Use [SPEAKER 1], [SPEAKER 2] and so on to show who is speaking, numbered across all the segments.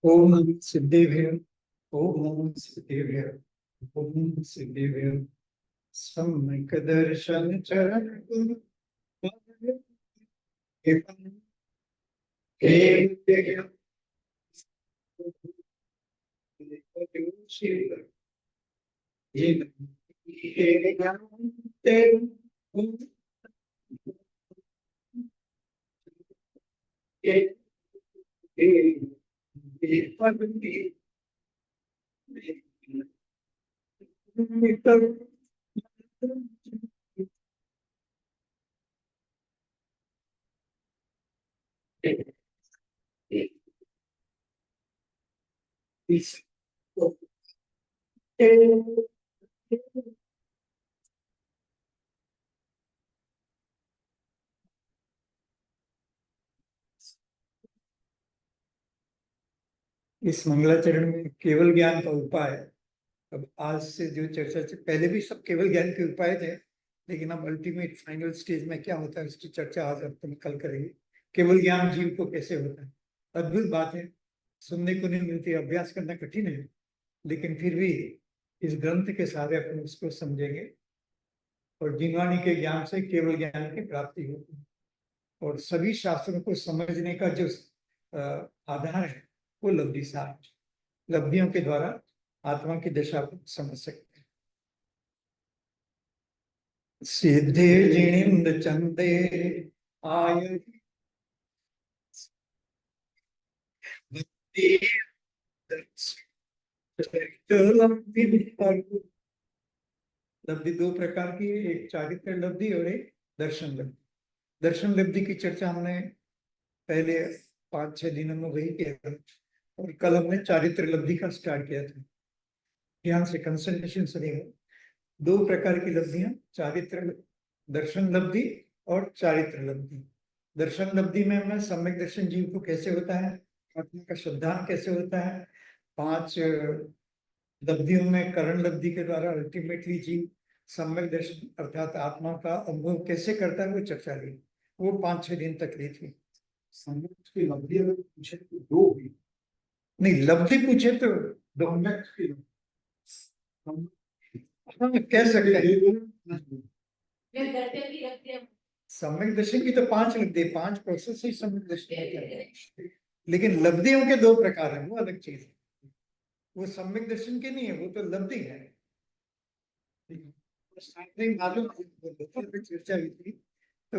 [SPEAKER 1] ओम सिद्धेभ्य ओम सिद्धेभ्य ओम सिद्धेभ्य सम्यक दर्शन चरण गुरु इस मंगलाचरण में केवल ज्ञान का उपाय। अब आज से जो चर्चा पहले भी सब केवल ज्ञान के उपाय थे, लेकिन अब अल्टीमेट फाइनल स्टेज में क्या होता है उसकी चर्चा आज अपन कल करेंगे। केवल ज्ञान जीव को कैसे होता है, अद्भुत बात है, सुनने को नहीं मिलती, अभ्यास करना कठिन है, लेकिन फिर भी इस ग्रंथ के सहारे अपन उसको समझेंगे और जिनवाणी के ज्ञान से केवल ज्ञान की प्राप्ति होती है। और सभी शास्त्रों को समझने का जो आधार है वो लब्धि सार, लब्धियों के द्वारा आत्मा की दशा को समझ सकते हैं। सिद्धे जिनिंद चंदे आय लब्धि दो प्रकार की, एक चारित्र लब्धि और एक दर्शन लब्धि। दर्शन लब्धि की चर्चा हमने पहले 5-6 दिनों में वही किया था, और कल हमने चारित्र लब्धि का स्टार्ट किया था। ध्यान से कंसंट्रेशन सुनिएगा। दो प्रकार की लब्धियां, चारित्र दर्शन लब्धि और चारित्र लब्धि। दर्शन लब्धि में हमने सम्यक दर्शन जीव को कैसे होता है, आत्मा का शुद्धांत कैसे होता है, 5 लब्धियों में करण लब्धि के द्वारा अल्टीमेटली जीव सम्यक दर्शन अर्थात आत्मा का अनुभव कैसे करता है, वो चर्चा ली। वो 5-6 दिन तक ली थी। सम्यक की लब्धि अगर पूछे तो दो हुई, नहीं लब्धि पूछे तो दो कह सकते हैं। सम्यक दर्शन की तो 5 लब्धि, 5 प्रोसेस ही सम्यक दर्शन है, लेकिन लब्धियों के 2 प्रकार है, वो अलग चीज है। वो सम्यक दर्शन की नहीं है, वो तो लब्धि है। मालूम चर्चा हुई थी, तो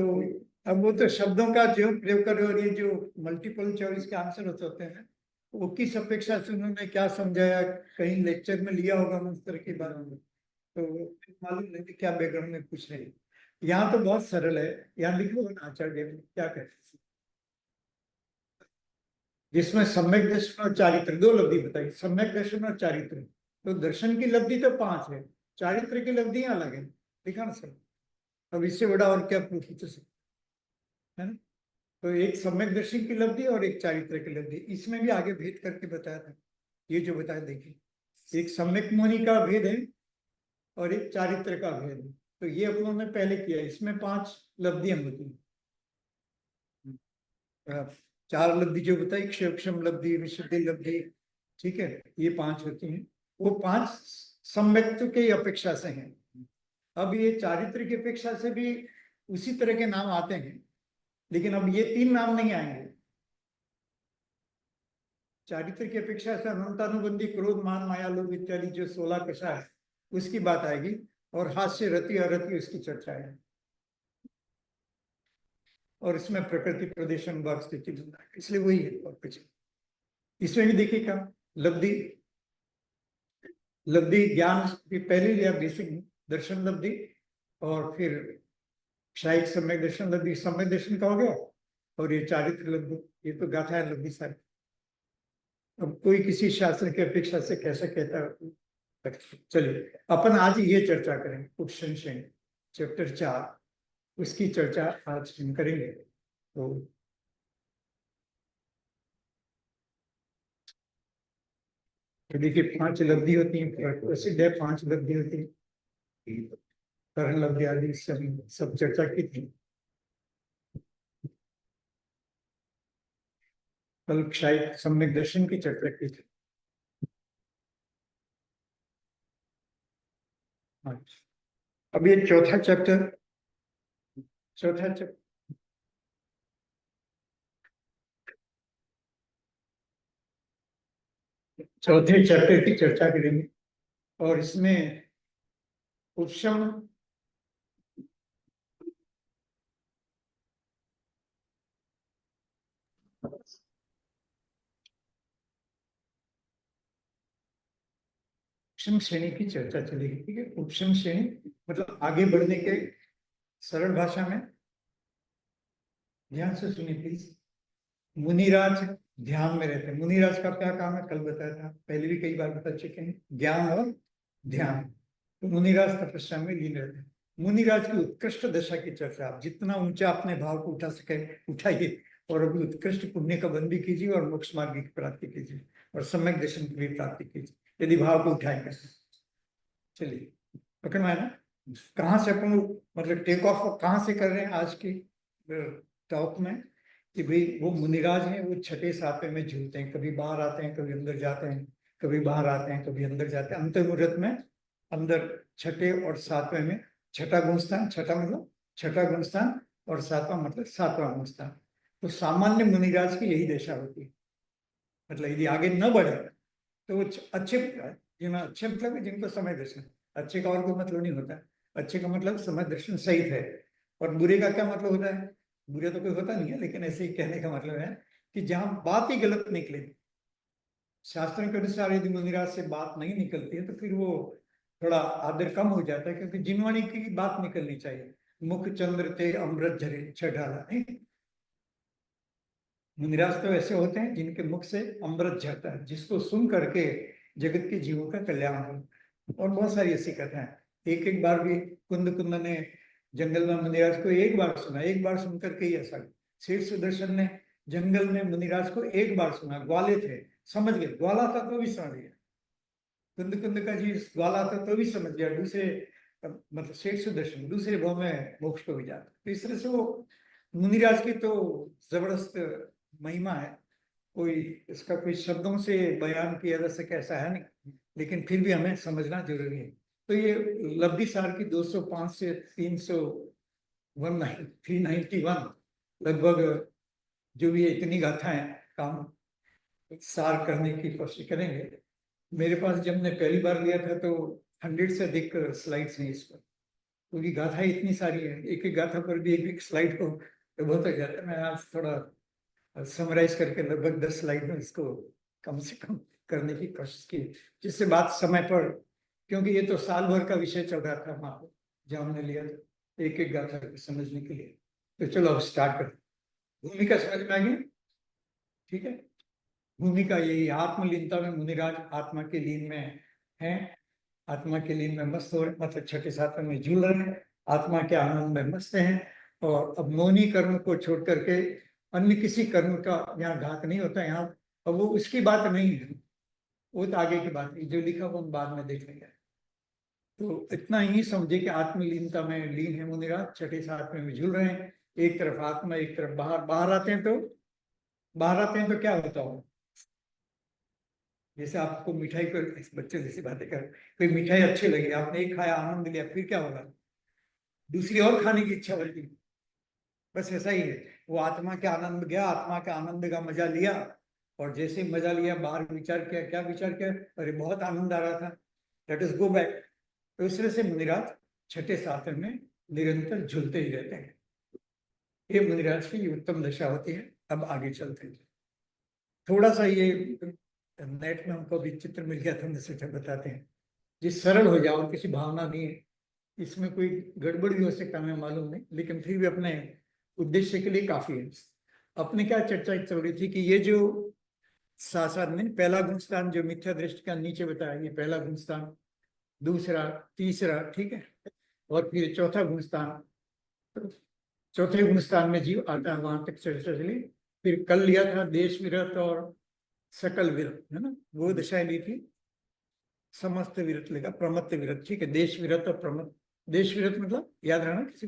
[SPEAKER 1] अब वो तो शब्दों का जो प्रयोग करे, और ये जो मल्टीपल चॉइस के आंसर होते हैं वो किस अपेक्षा से उन्होंने क्या समझाया, कहीं लेक्चर में लिया होगा उस तरह की बात, तो मालूम नहीं क्या बैकग्राउंड में पूछ रहे हैं। यहाँ तो बहुत सरल है, यहाँ लिख लो ना आचार्य क्या कहते हैं, जिसमें सम्यक दर्शन और चारित्र, 2 लब्धि बताई, सम्यक दर्शन और चारित्र। तो दर्शन की लब्धि तो 5 है, चारित्र की लब्धियां अलग है, लिखा ना सर। अब इससे बड़ा और क्या प्रूफ हो सकता है ना। तो एक सम्यक दर्शन की लब्धि और एक चारित्र की लब्धि, इसमें भी आगे भेद करके बताया था। ये जो बताया देखिए, एक सम्यक मुनि का भेद है और एक चारित्र का भेद है। तो ये अपनों ने पहले किया, इसमें 5 लब्धियां होती हैं। 4 लब्धि जो बताई, क्षेम लब्धि, विशुद्धि लब्धि, ठीक है, ये 5 होती हैं। वो 5 सम्यक्त्व की अपेक्षा से हैं। अब ये चारित्र की अपेक्षा से भी उसी तरह के नाम आते हैं, लेकिन अब ये 3 नाम नहीं आएंगे। चारित्र की अपेक्षा से अनंतानुबंधी, क्रोध, मान, माया, लोभ इत्यादि जो 16 कषा है उसकी बात आएगी। और हास्य रति अरति उसकी चर्चा है। और इसमें प्रकृति प्रदेशन भाग स्थिति, इसलिए वही है और कुछ। इसमें भी देखिए क्या, लब्धि, लब्धि ज्ञान की पहले लिया बेसिक दर्शन लब्धि, और फिर शायद सम्यक दर्शन लब्धि, सम्यक दर्शन का हो गया, और ये चारित्र लब्धि, ये तो गाथा है लब्धि सारी। अब कोई किसी शास्त्र की अपेक्षा से कैसा कहता है। चलिए अपन आज ये चर्चा करें, उपसंशय चैप्टर 4, उसकी चर्चा आज हम करेंगे। तो देखिए 5 लब्धि होती है, प्रसिद्ध है 5 लब्धि होती है, करण लब्धि आदि सब चर्चा की थी। कल शायद सम्यक दर्शन की चर्चा की थी। अब ये चौथा चैप्टर, चौथा चैप्टर, चौथे चैप्टर की चर्चा करेंगे, और इसमें उपशम, उपशम श्रेणी की चर्चा चलेगी। ठीक है, उपशम श्रेणी मतलब आगे बढ़ने के, सरल भाषा में ध्यान से सुनिए प्लीज। मुनिराज ध्यान में रहते हैं। मुनिराज का क्या काम है कल बताया था, पहले भी कई बार बता चुके हैं, ज्ञान और ध्यान। तो मुनिराज तपस्या में लीन रहते हैं। मुनिराज की उत्कृष्ट दशा की चर्चा, आप जितना ऊंचा अपने भाव को उठा सके उठाइए, और अभी उत्कृष्ट पुण्य का बंदी कीजिए, और मोक्ष मार्ग की प्राप्ति कीजिए, और सम्यक दर्शन की भी प्राप्ति कीजिए, यदि भाव को उठाएंगे। चलिए पकड़ में आया ना, कहाँ से अपन मतलब टेक ऑफ कहाँ से कर रहे हैं आज की टॉक में, कि भाई वो मुनिराज हैं, वो छठे सातवें में झूलते हैं, कभी बाहर आते हैं, कभी अंदर जाते हैं, कभी बाहर आते हैं, कभी अंदर जाते हैं, अंतर मुहूर्त में अंदर छठे और सातवें में। छठा गुणस्थान, छठा मतलब छठा गुणस्थान, और सातवां मतलब सातवां गुणस्थान। तो सामान्य मुनिराज की यही दशा होती है, मतलब यदि आगे न बढ़े तो वो अच्छे, जिन्हें अच्छे मतलब जिनको समय दर्शन, अच्छे का और कोई मतलब नहीं होता। अच्छे का मतलब समय दर्शन सहित है, और बुरे का क्या मतलब होता है, बुरे तो कोई होता नहीं है, लेकिन ऐसे ही कहने का मतलब है कि जहां बात ही गलत निकले, शास्त्रों के अनुसार यदि मुनिराज से बात नहीं निकलती है तो फिर वो थोड़ा आदर कम हो जाता है, क्योंकि जिनवाणी की बात निकलनी चाहिए। मुख चंद्र ते अमृत झरे छाला, नहीं, मुनिराज तो ऐसे होते हैं जिनके मुख से अमृत झरता है, जिसको सुन करके जगत के जीवों का कल्याण हो। और बहुत सारी ऐसी कथाएं, एक एक बार भी कुंद कुंद ने जंगल में मुनिराज को एक बार सुना, एक बार सुन करके ही ऐसा। शेर सुदर्शन ने जंगल में मुनिराज को एक बार सुना, ग्वाले थे, समझ गए, ग्वाला था तो भी समझ गया, कुंद कुंद का जी ग्वाला था तो भी समझ गया, दूसरे मतलब शेर सुदर्शन दूसरे भाव में मोक्ष को भी जाता। तो इस तरह से वो मुनिराज की तो जबरदस्त महिमा है, कोई इसका कोई शब्दों से बयान किया जा सके ऐसा है नहीं, लेकिन फिर भी हमें समझना जरूरी है। तो ये लब्धि सार की 205 से 391 लगभग जो भी इतनी गाथाएं काम सार करने की कोशिश करेंगे। मेरे पास जब मैंने पहली बार लिया था तो 100 से अधिक स्लाइड्स हैं इस पर, क्योंकि गाथा इतनी सारी है, एक एक गाथा पर भी एक एक स्लाइड को तो बहुत हो जाता है। मैं आज थोड़ा समराइज करके लगभग 10 स्लाइड में इसको कम से कम करने की कोशिश की, जिससे बात समय पर, क्योंकि ये तो साल भर का विषय चल रहा था वहां पर जब हमने लिया एक एक गाथा को समझने के लिए। तो चलो अब स्टार्ट करते, भूमिका समझ में आ गई, ठीक है। भूमिका यही, आत्मलीनता में मुनिराज आत्मा के लीन में है, आत्मा के लीन में मस्त हो रहे, मतलब छठे सातवें में झूल रहे हैं, आत्मा के आनंद में मस्त हैं। और अब मौनी कर्म को छोड़ करके अन्य किसी कर्म का यहाँ घात नहीं होता यहाँ। अब वो उसकी बात नहीं है, वो तो आगे की बात है, जो लिखा वो हम बाद में देख लेंगे। तो इतना ही समझे कि आत्मलीनता में लीन है मुनिराज, छठे सातवें में झूल रहे हैं, एक तरफ आत्मा एक तरफ बाहर। बाहर आते हैं तो, बाहर आते हैं तो क्या होता हो, जैसे आपको मिठाई को, बच्चे जैसी बातें कर, कोई मिठाई अच्छी लगी, आपने एक खाया, आनंद लिया, फिर क्या होगा, दूसरी और खाने की इच्छा बढ़ती। बस ऐसा ही है, वो आत्मा के आनंद गया, आत्मा के आनंद का मजा लिया, और जैसे ही मजा लिया बाहर विचार किया, क्या विचार किया, अरे बहुत आनंद आ रहा था, लेट अस गो बैक। तो इस तरह से मुनिराज छठे सातवें में निरंतर झूलते ही रहते हैं। ये मुनिराज की उत्तम दशा होती है। अब आगे चलते हैं। थोड़ा सा ये नेट में हमको भी चित्र मिल गया था, सोचा बताते हैं, जिस सरल हो जाओ, किसी भावना नहीं है इसमें, कोई गड़बड़ भी हो सकता हमें मालूम नहीं, लेकिन फिर भी अपने उद्देश्य के लिए काफी है। अपने क्या चर्चा चल रही थी कि ये जो शासन ने पहला गुणस्थान जो मिथ्या दृष्टि का नीचे बताया, ये पहला गुणस्थान, दूसरा, तीसरा, ठीक है, और फिर चौथा गुणस्थान। चौथे गुणस्थान में जीव आता है, वहां तक चर्चा चली। फिर कल लिया था देश विरत और सकल विरत, है ना, वो दशाएं ली थी। समस्त विरत लेगा, प्रमत्त विरत, ठीक है, देश विरत और प्रमत्त। देश विरत मतलब याद रहना, किसी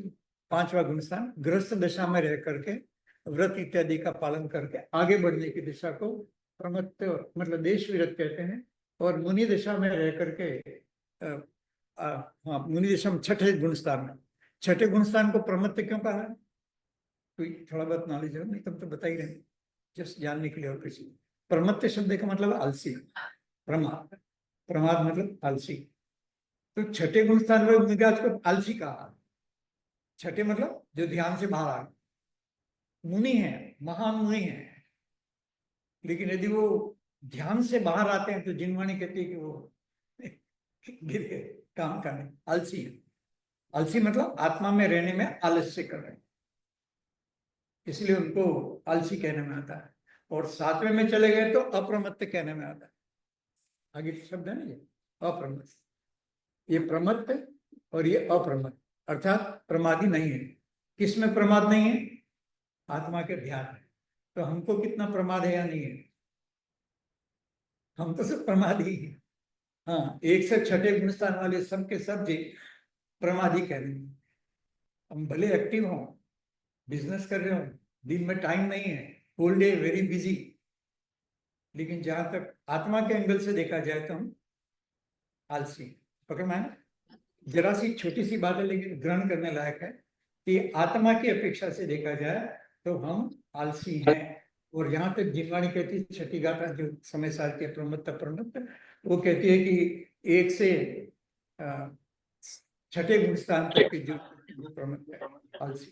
[SPEAKER 1] पांचवा गुणस्थान, गृहस्थ दशा में रह करके व्रत इत्यादि का पालन करके आगे बढ़ने की दिशा को प्रमत्त मतलब देश विरत कहते हैं। और मुनि दशा में रह करके हाँ, मुनि दशा में छठे गुणस्थान में, छठे गुणस्थान को प्रमत्त क्यों कहा है? कोई थोड़ा बहुत नॉलेज हो? नहीं तुम तो बता ही रहे, जस्ट जानने के लिए। और किसी प्रमत्त शब्द का मतलब आलसी, प्रमाद, प्रमाद मतलब आलसी। तो छठे गुणस्थान में मिजाज को आलसी कहा। छठे मतलब जो ध्यान से बाहर आ, मुनि है, महान मुनि है, लेकिन यदि वो ध्यान से बाहर आते हैं तो जिनवाणी कहती है कि वो गिर गए, काम करने, आलसी है। आलसी मतलब आत्मा में रहने में आलस्य कर रहे हैं, इसलिए उनको आलसी कहने में आता है। और सातवें में चले गए तो अप्रमत्त कहने में आता है। आगे शब्द है ना ये अप्रमत्त, ये प्रमत्त और ये अप्रमत्त, अर्थात प्रमादी नहीं है। किसमें प्रमाद नहीं है? आत्मा के ध्यान है। तो हमको कितना प्रमाद है या नहीं है? हम तो सब प्रमादी ही हैं। हाँ, एक से छठे गुणस्थान वाले सब के सब जी प्रमादी कह रहे हैं। हम भले एक्टिव हों, बिजनेस कर रहे हो, दिन में टाइम नहीं है, होल डे वेरी बिजी, लेकिन जहां तक आत्मा के एंगल से देखा जाए तो हम आलसी। पकड़ में आया ना? जरा सी छोटी सी बात है लेकिन ग्रहण करने लायक है कि आत्मा की अपेक्षा से देखा जाए तो हम आलसी हैं। और यहाँ तक जिनवाणी कहती है, छठी गाथा जो समय सार के प्रमत्त प्रमत्त, वो कहती है कि एक से अ, छठे गुण स्थान तक के जो प्रमत्त है आलसी,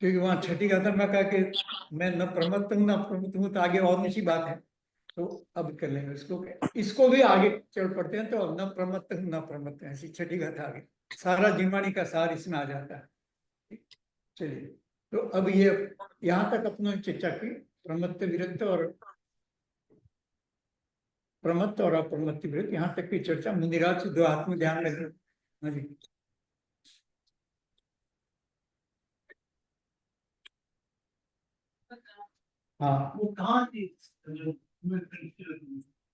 [SPEAKER 1] क्योंकि वहां छठी गाथा में कहा कि मैं न प्रमत्त हूँ न प्रमत्त हूँ, तो आगे और ऊंची बात है। तो अब कर लेंगे इसको, इसको भी आगे चढ़ पड़ते हैं, तो अब न प्रमत्त हूँ न प्रमत्त है, ऐसी छठी गाथा आगे, सारा जिनवाणी का सार इसमें आ जाता है। चलिए, तो अब ये यहाँ तक अपने चर्चा की प्रमत्त विरक्त और प्रमत्त और अप्रमत्त विरक्त, यहाँ तक की चर्चा मुनिराज दो आत्म ध्यान में। हाँ जी, हाँ, वो कहाँ थी?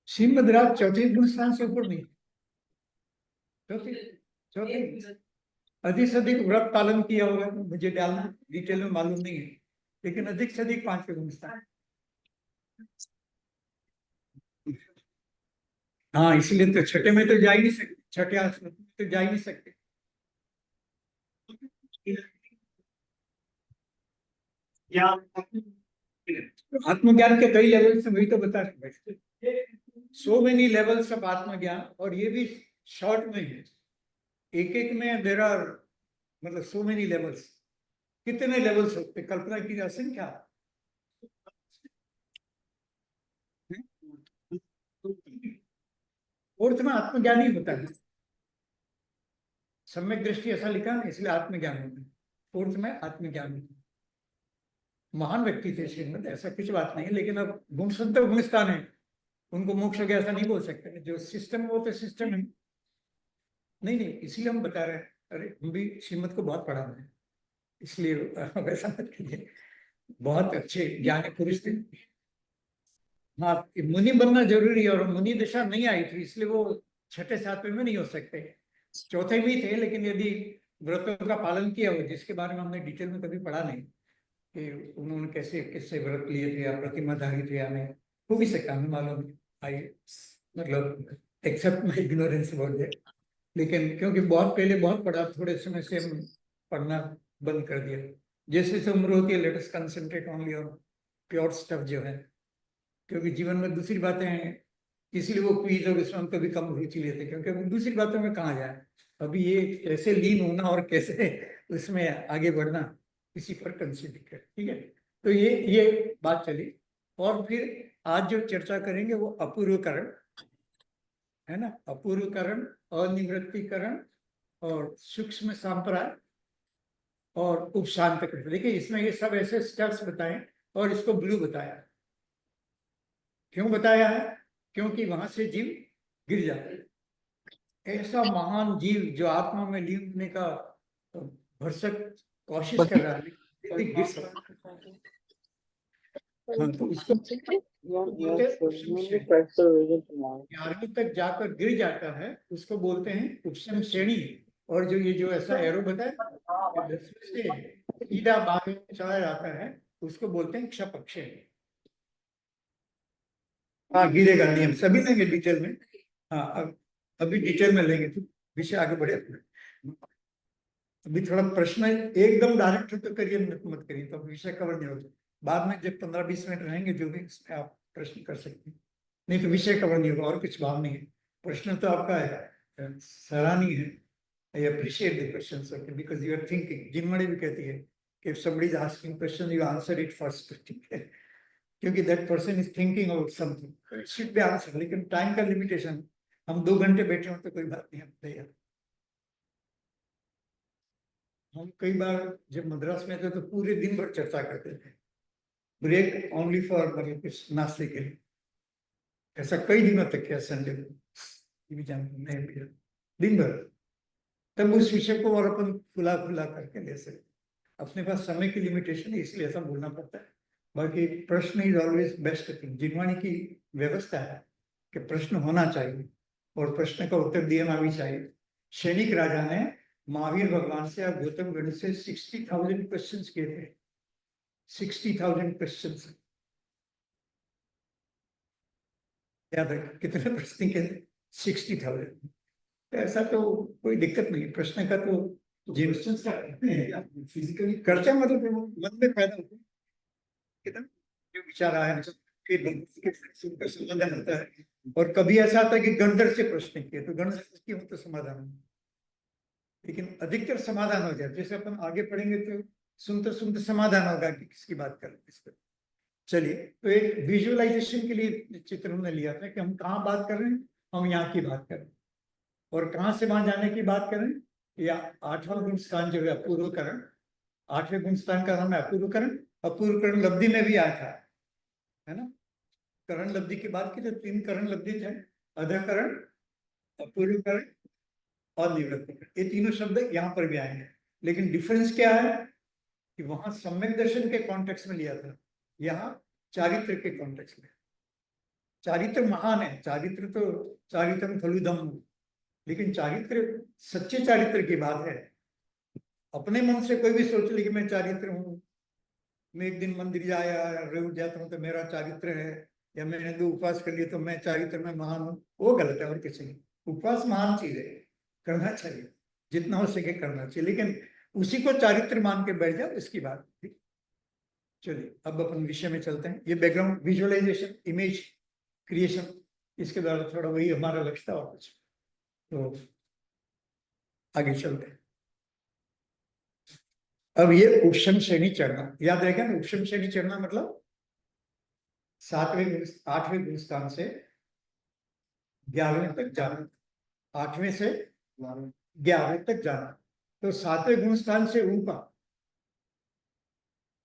[SPEAKER 1] श्रीमद राज चौथे गुण स्थान से ऊपर नहीं, चौथे, चौथे अधिक से अधिक व्रत पालन किया होगा, मुझे डालना डिटेल में मालूम नहीं है, लेकिन अधिक से अधिक पांचवें गुण स्थान। हाँ, इसलिए तो छठे में तो जा ही नहीं सकते, छठे आश्रम में तो जा ही नहीं सकते। आत्मज्ञान के कई लेवल से, वही तो बता रहे, सो मेनी लेवल्स ऑफ आत्मज्ञान, और ये भी शॉर्ट में है, एक एक में देर आर, मतलब सो मेनी लेवल्स। कितने लेवल्स होते, कल्पना की असंख्या। फोर्थ में आत्मज्ञान ही होता है, सम्यक दृष्टि ऐसा लिखा है, इसलिए आत्मज्ञान होता है, फोर्थ में आत्मज्ञान होता है। महान व्यक्ति थे श्रीमद, ऐसा कुछ बात नहीं है, लेकिन अब गुण संत गुण स्थान है, उनको मोक्ष हो गया ऐसा नहीं बोल सकते, जो सिस्टम वो तो सिस्टम है। नहीं नहीं, इसीलिए हम बता रहे हैं, अरे हम भी श्रीमद को बहुत पढ़ा है, इसलिए वैसा मत कीजिए, बहुत अच्छे ज्ञानी पुरुष थे। हाँ, मुनि बनना जरूरी है, और मुनि दशा नहीं आई थी, इसलिए वो छठे सातवें में नहीं हो सकते, चौथे भी थे, लेकिन यदि व्रतों का पालन किया हो, जिसके बारे में हमने डिटेल में कभी पढ़ा नहीं कि उन्होंने कैसे किससे व्रत लिए थे या प्रतिमाधारी थे या नहीं, हो भी सकता हमें मालूम नहीं। आई मतलब accept my ignorance about that, लेकिन क्योंकि बहुत पहले बहुत पढ़ा, थोड़े समय से हम पढ़ना बंद कर दिया। जैसे जैसे उम्र होती है, let us concentrate only on pure stuff जो है, क्योंकि जीवन में दूसरी बातें इसलिए वो क्विज और उसमें हम कभी कम रुचि लेते, क्योंकि हम दूसरी बातों में कहाँ जाए। अभी ये कैसे लीन होना और कैसे उसमें आगे बढ़ना, इसी पर कंसिडर कर, ठीक है। तो ये बात चली। और फिर आज जो चर्चा करेंगे वो अपूर्वकरण है ना, अपूर्वकरण, अनिवृत्तीकरण और सूक्ष्म सांप्राय और उपशांतकरण। देखिए इसमें ये सब ऐसे स्टेप्स बताए और इसको ब्लू बताया। क्यों बताया है? क्योंकि वहां से जीव गिर जाते हैं। ऐसा महान जीव जो आत्मा में लीन होने का भरसक कोशिश कर रहा है, लेकिन गिर सकता है। हाँ, तो इसको बोलते हैं उपशम श्रेणी। 11वीं तक जाकर गिर जाता है उसको बोलते हैं उपशम श्रेणी। और जो ये जो ऐसा एरो बताया 10वीं से सीधा 12वीं में चला जाता है उसको बोलते हैं क्षपक श्रेणी। हाँ, गिरेगा नियम सभी लेंगे डिटेल में। हाँ, अब अभी डिटेल में लेंगे तो विषय आगे बढ़े। अभी थोड़ा प्रश्न एकदम डायरेक्ट तो करिए, मत करिए, तो विषय कवर नहीं होगा। बाद में जब 15-20 मिनट रहेंगे जो भी, इसमें आप प्रश्न कर सकते हैं। नहीं तो विषय कवर नहीं होगा, और कुछ भाव नहीं है। प्रश्न तो आपका है, सराहनीय है। I appreciate the questions, okay, because you are thinking. जिनमणि भी कहती है कि if somebody is asking question, you answer it first, ठीक है, क्योंकि that person is thinking about something, it should be answered। लेकिन टाइम का लिमिटेशन, हम 2 घंटे बैठे हो तो कोई बात नहीं, हम तैयार। हम कई बार जब मद्रास में थे तो पूरे दिन भर चर्चा करते थे, ब्रेक ओनली फॉर मतलब कुछ नाश्ते के लिए। ऐसा कई दिनों तक किया, संडे को भी जानते नहीं भी दिन भर। तब उस विषय को और अपन खुला खुला करके ले सकते। अपने पास समय की लिमिटेशन है, इसलिए ऐसा बोलना पड़ता है। बाकी प्रश्न इज ऑलवेज बेस्ट थिंग। जिनवाणी की व्यवस्था है कि प्रश्न होना चाहिए और प्रश्न का उत्तर देना भी चाहिए। सैनिक राजा ने महावीर भगवान से और गौतम गण से 60,000 क्वेश्चंस किए थे। 60,000 क्वेश्चंस, याद है कितने प्रश्न किए थे? 60,000। ऐसा तो कोई दिक्कत नहीं, प्रश्न का तो जेम्सटन्स का फिजिकली खर्चा मतलब मन में पैदा होता है कितना जो विचार आया, फिर उनका समाधान होता है। और कभी ऐसा आता है कि गणदर से प्रश्न किए तो गणदर की हो तो समाधान हो, लेकिन अधिकतर समाधान हो जाए। जैसे अपन आगे पढ़ेंगे तो सुनते सुनते समाधान होगा कि किसकी बात कर किस पर। चलिए, तो एक विजुअलाइजेशन के लिए चित्र हमने लिया था कि हम कहाँ बात कर रहे हैं, हम यहाँ की बात कर रहे हैं, और कहाँ से वहां जाने की बात करें। या 8वां गुण स्थान जो है अपूर्वकरण, 8वें गुण स्थान का नाम है अपूर्वकरण। अपूर्वकरण लब्धि में भी आया था, है ना। करण लब्धि की बात की तो 3 करण लब्धि थे, अधकरण, अपूर्वकरण और निवृत्तिकरण। ये तीनों शब्द यहाँ पर भी आएंगे, लेकिन डिफरेंस क्या है कि वहां सम्यक दर्शन के कॉन्टेक्स्ट में लिया था, यहाँ चारित्र के कॉन्टेक्स्ट में। चारित्र महान है, चारित्र तो चारित्रम फलुदम, लेकिन चारित्र सच्चे चारित्र की बात है। अपने मन से कोई भी सोच ले कि मैं चारित्र हूँ, मैं एक दिन मंदिर जाया रोज जाता हूँ तो मेरा चारित्र है, या मैंने 2 उपवास कर लिए तो मैं चारित्र में महान हूँ, वो गलत है और कुछ नहीं। उपवास महान चीज है, करना चाहिए, जितना हो सके करना चाहिए, लेकिन उसी को चारित्र मान के बैठ जाओ, इसकी बात ठीक। चलिए, अब अपन विषय में चलते हैं। ये बैकग्राउंड विजुअलाइजेशन, इमेज क्रिएशन, इसके द्वारा थोड़ा वही हमारा लक्ष्य था और कुछ। तो आगे चलते हैं। अब ये उपशम श्रेणी चढ़ना याद रहेगा ना। उपशम श्रेणी चढ़ना मतलब 8वें गुण स्थान से 11वें तक जाना, 8वें से 11वें तक जाना। तो 7वें गुण स्थान से ऊपर,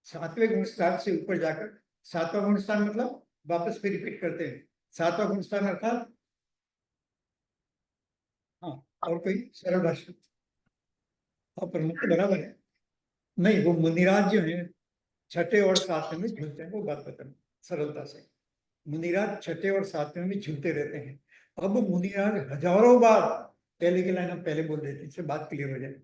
[SPEAKER 1] 7वें गुण स्थान से ऊपर जाकर, 7वां गुण स्थान मतलब वापस फिर रिपीट करते हैं। 7वां गुण स्थान अर्थात, हाँ, और कोई सरल भाषा, हाँ, प्रमुख बराबर है। नहीं, वो मुनिराज जो है 6ठे और 7वें में झूलते हैं, वो बात बताना सरलता से। मुनिराज 6ठे और 7वें में झूलते रहते हैं। अब मुनिराज हजारों बार, पहले की लाइन हम पहले बोल देते इससे बात क्लियर हो जाए।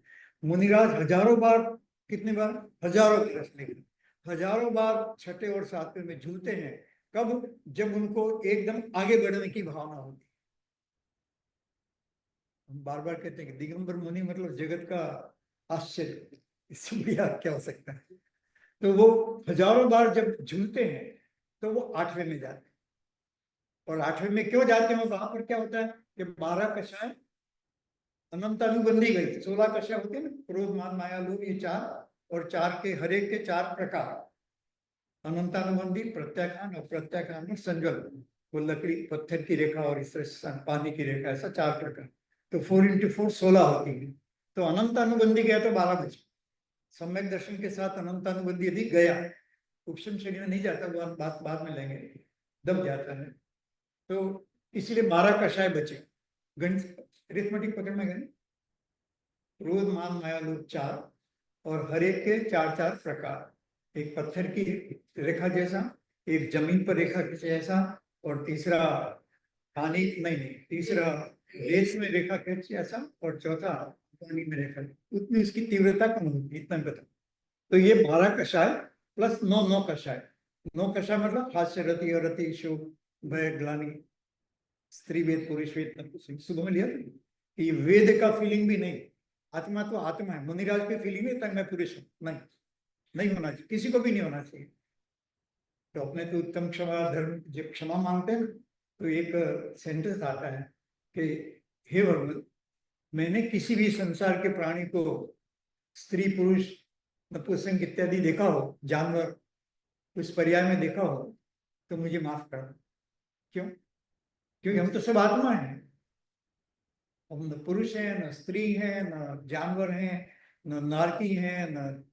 [SPEAKER 1] मुनिराज हजारों बार, कितने बार? हजारों की, हजारों बार 6ठे और 7वें में झूलते हैं। कब? जब उनको एकदम आगे बढ़ने की भावना होती। हम बार बार कहते हैं कि दिगंबर मुनि मतलब जगत का आश्चर्य, इससे बढ़िया क्या हो सकता है। तो वो हजारों बार जब झूलते हैं तो वो 8वें में जाते हैं। और 8वें में क्यों जाते हैं वहां पर क्या होता है कि 12 कषाय अनंतानुबंधी गई, 16 कषाय होते हैं ना, क्रोध मान माया लोभ, ये 4, और 4 के हर एक के 4 प्रकार, अनंतानुबंधी, प्रत्याख्यान और प्रत्याख्यान में संज्वल, वो लकड़ी पत्थर की रेखा और इस तरह से पानी की रेखा, ऐसा 4 प्रकार। तो 4x4 16 होती है। तो अनंतानुबंधी गया तो 12 बचे। सम्यक दर्शन के साथ अनंतानुबंधी यदि गया, उपशम श्रेणी में नहीं जाता, वो बात बाद में लेंगे, दब जाता है। तो इसलिए 12 कषाय बचे। गणित अरिथमेटिक पकड़ में गए, क्रोध मान माया लोभ 4, और हर एक के 4-4 प्रकार, एक पत्थर की रेखा जैसा, एक जमीन पर रेखा जैसा, और तीसरा पानी नहीं नहीं तीसरा रेत में रेखा खींच ऐसा, और चौथा पानी में रेखा, उतनी इसकी तीव्रता कम होती, इतना बता। तो ये 12 कषाय प्लस 9 कषाय। 9 कषाय मतलब हास्य रति और रति शोक भय ग्लानि, स्त्री वेद पुरुष वेद नपुंसक, सुबह में लिया था कि वेद का फीलिंग भी नहीं, आत्मा तो आत्मा है। मुनिराज की फीलिंग है तब मैं पुरुष हूँ, नहीं, नहीं होना चाहिए, किसी को भी नहीं होना चाहिए। तो अपने तो उत्तम क्षमा धर्म जब क्षमा मांगते हैं तो एक सेंटेंस आता है कि हे भगवान, मैंने किसी भी संसार के प्राणी को स्त्री पुरुष नपुंसक इत्यादि देखा हो, जानवर उस पर्याय में देखा हो, तो मुझे माफ कर दो। क्यों? क्योंकि हम तो सब आत्मा हैं, हम न पुरुष हैं, न स्त्री हैं, न जानवर हैं, न नारकी हैं, न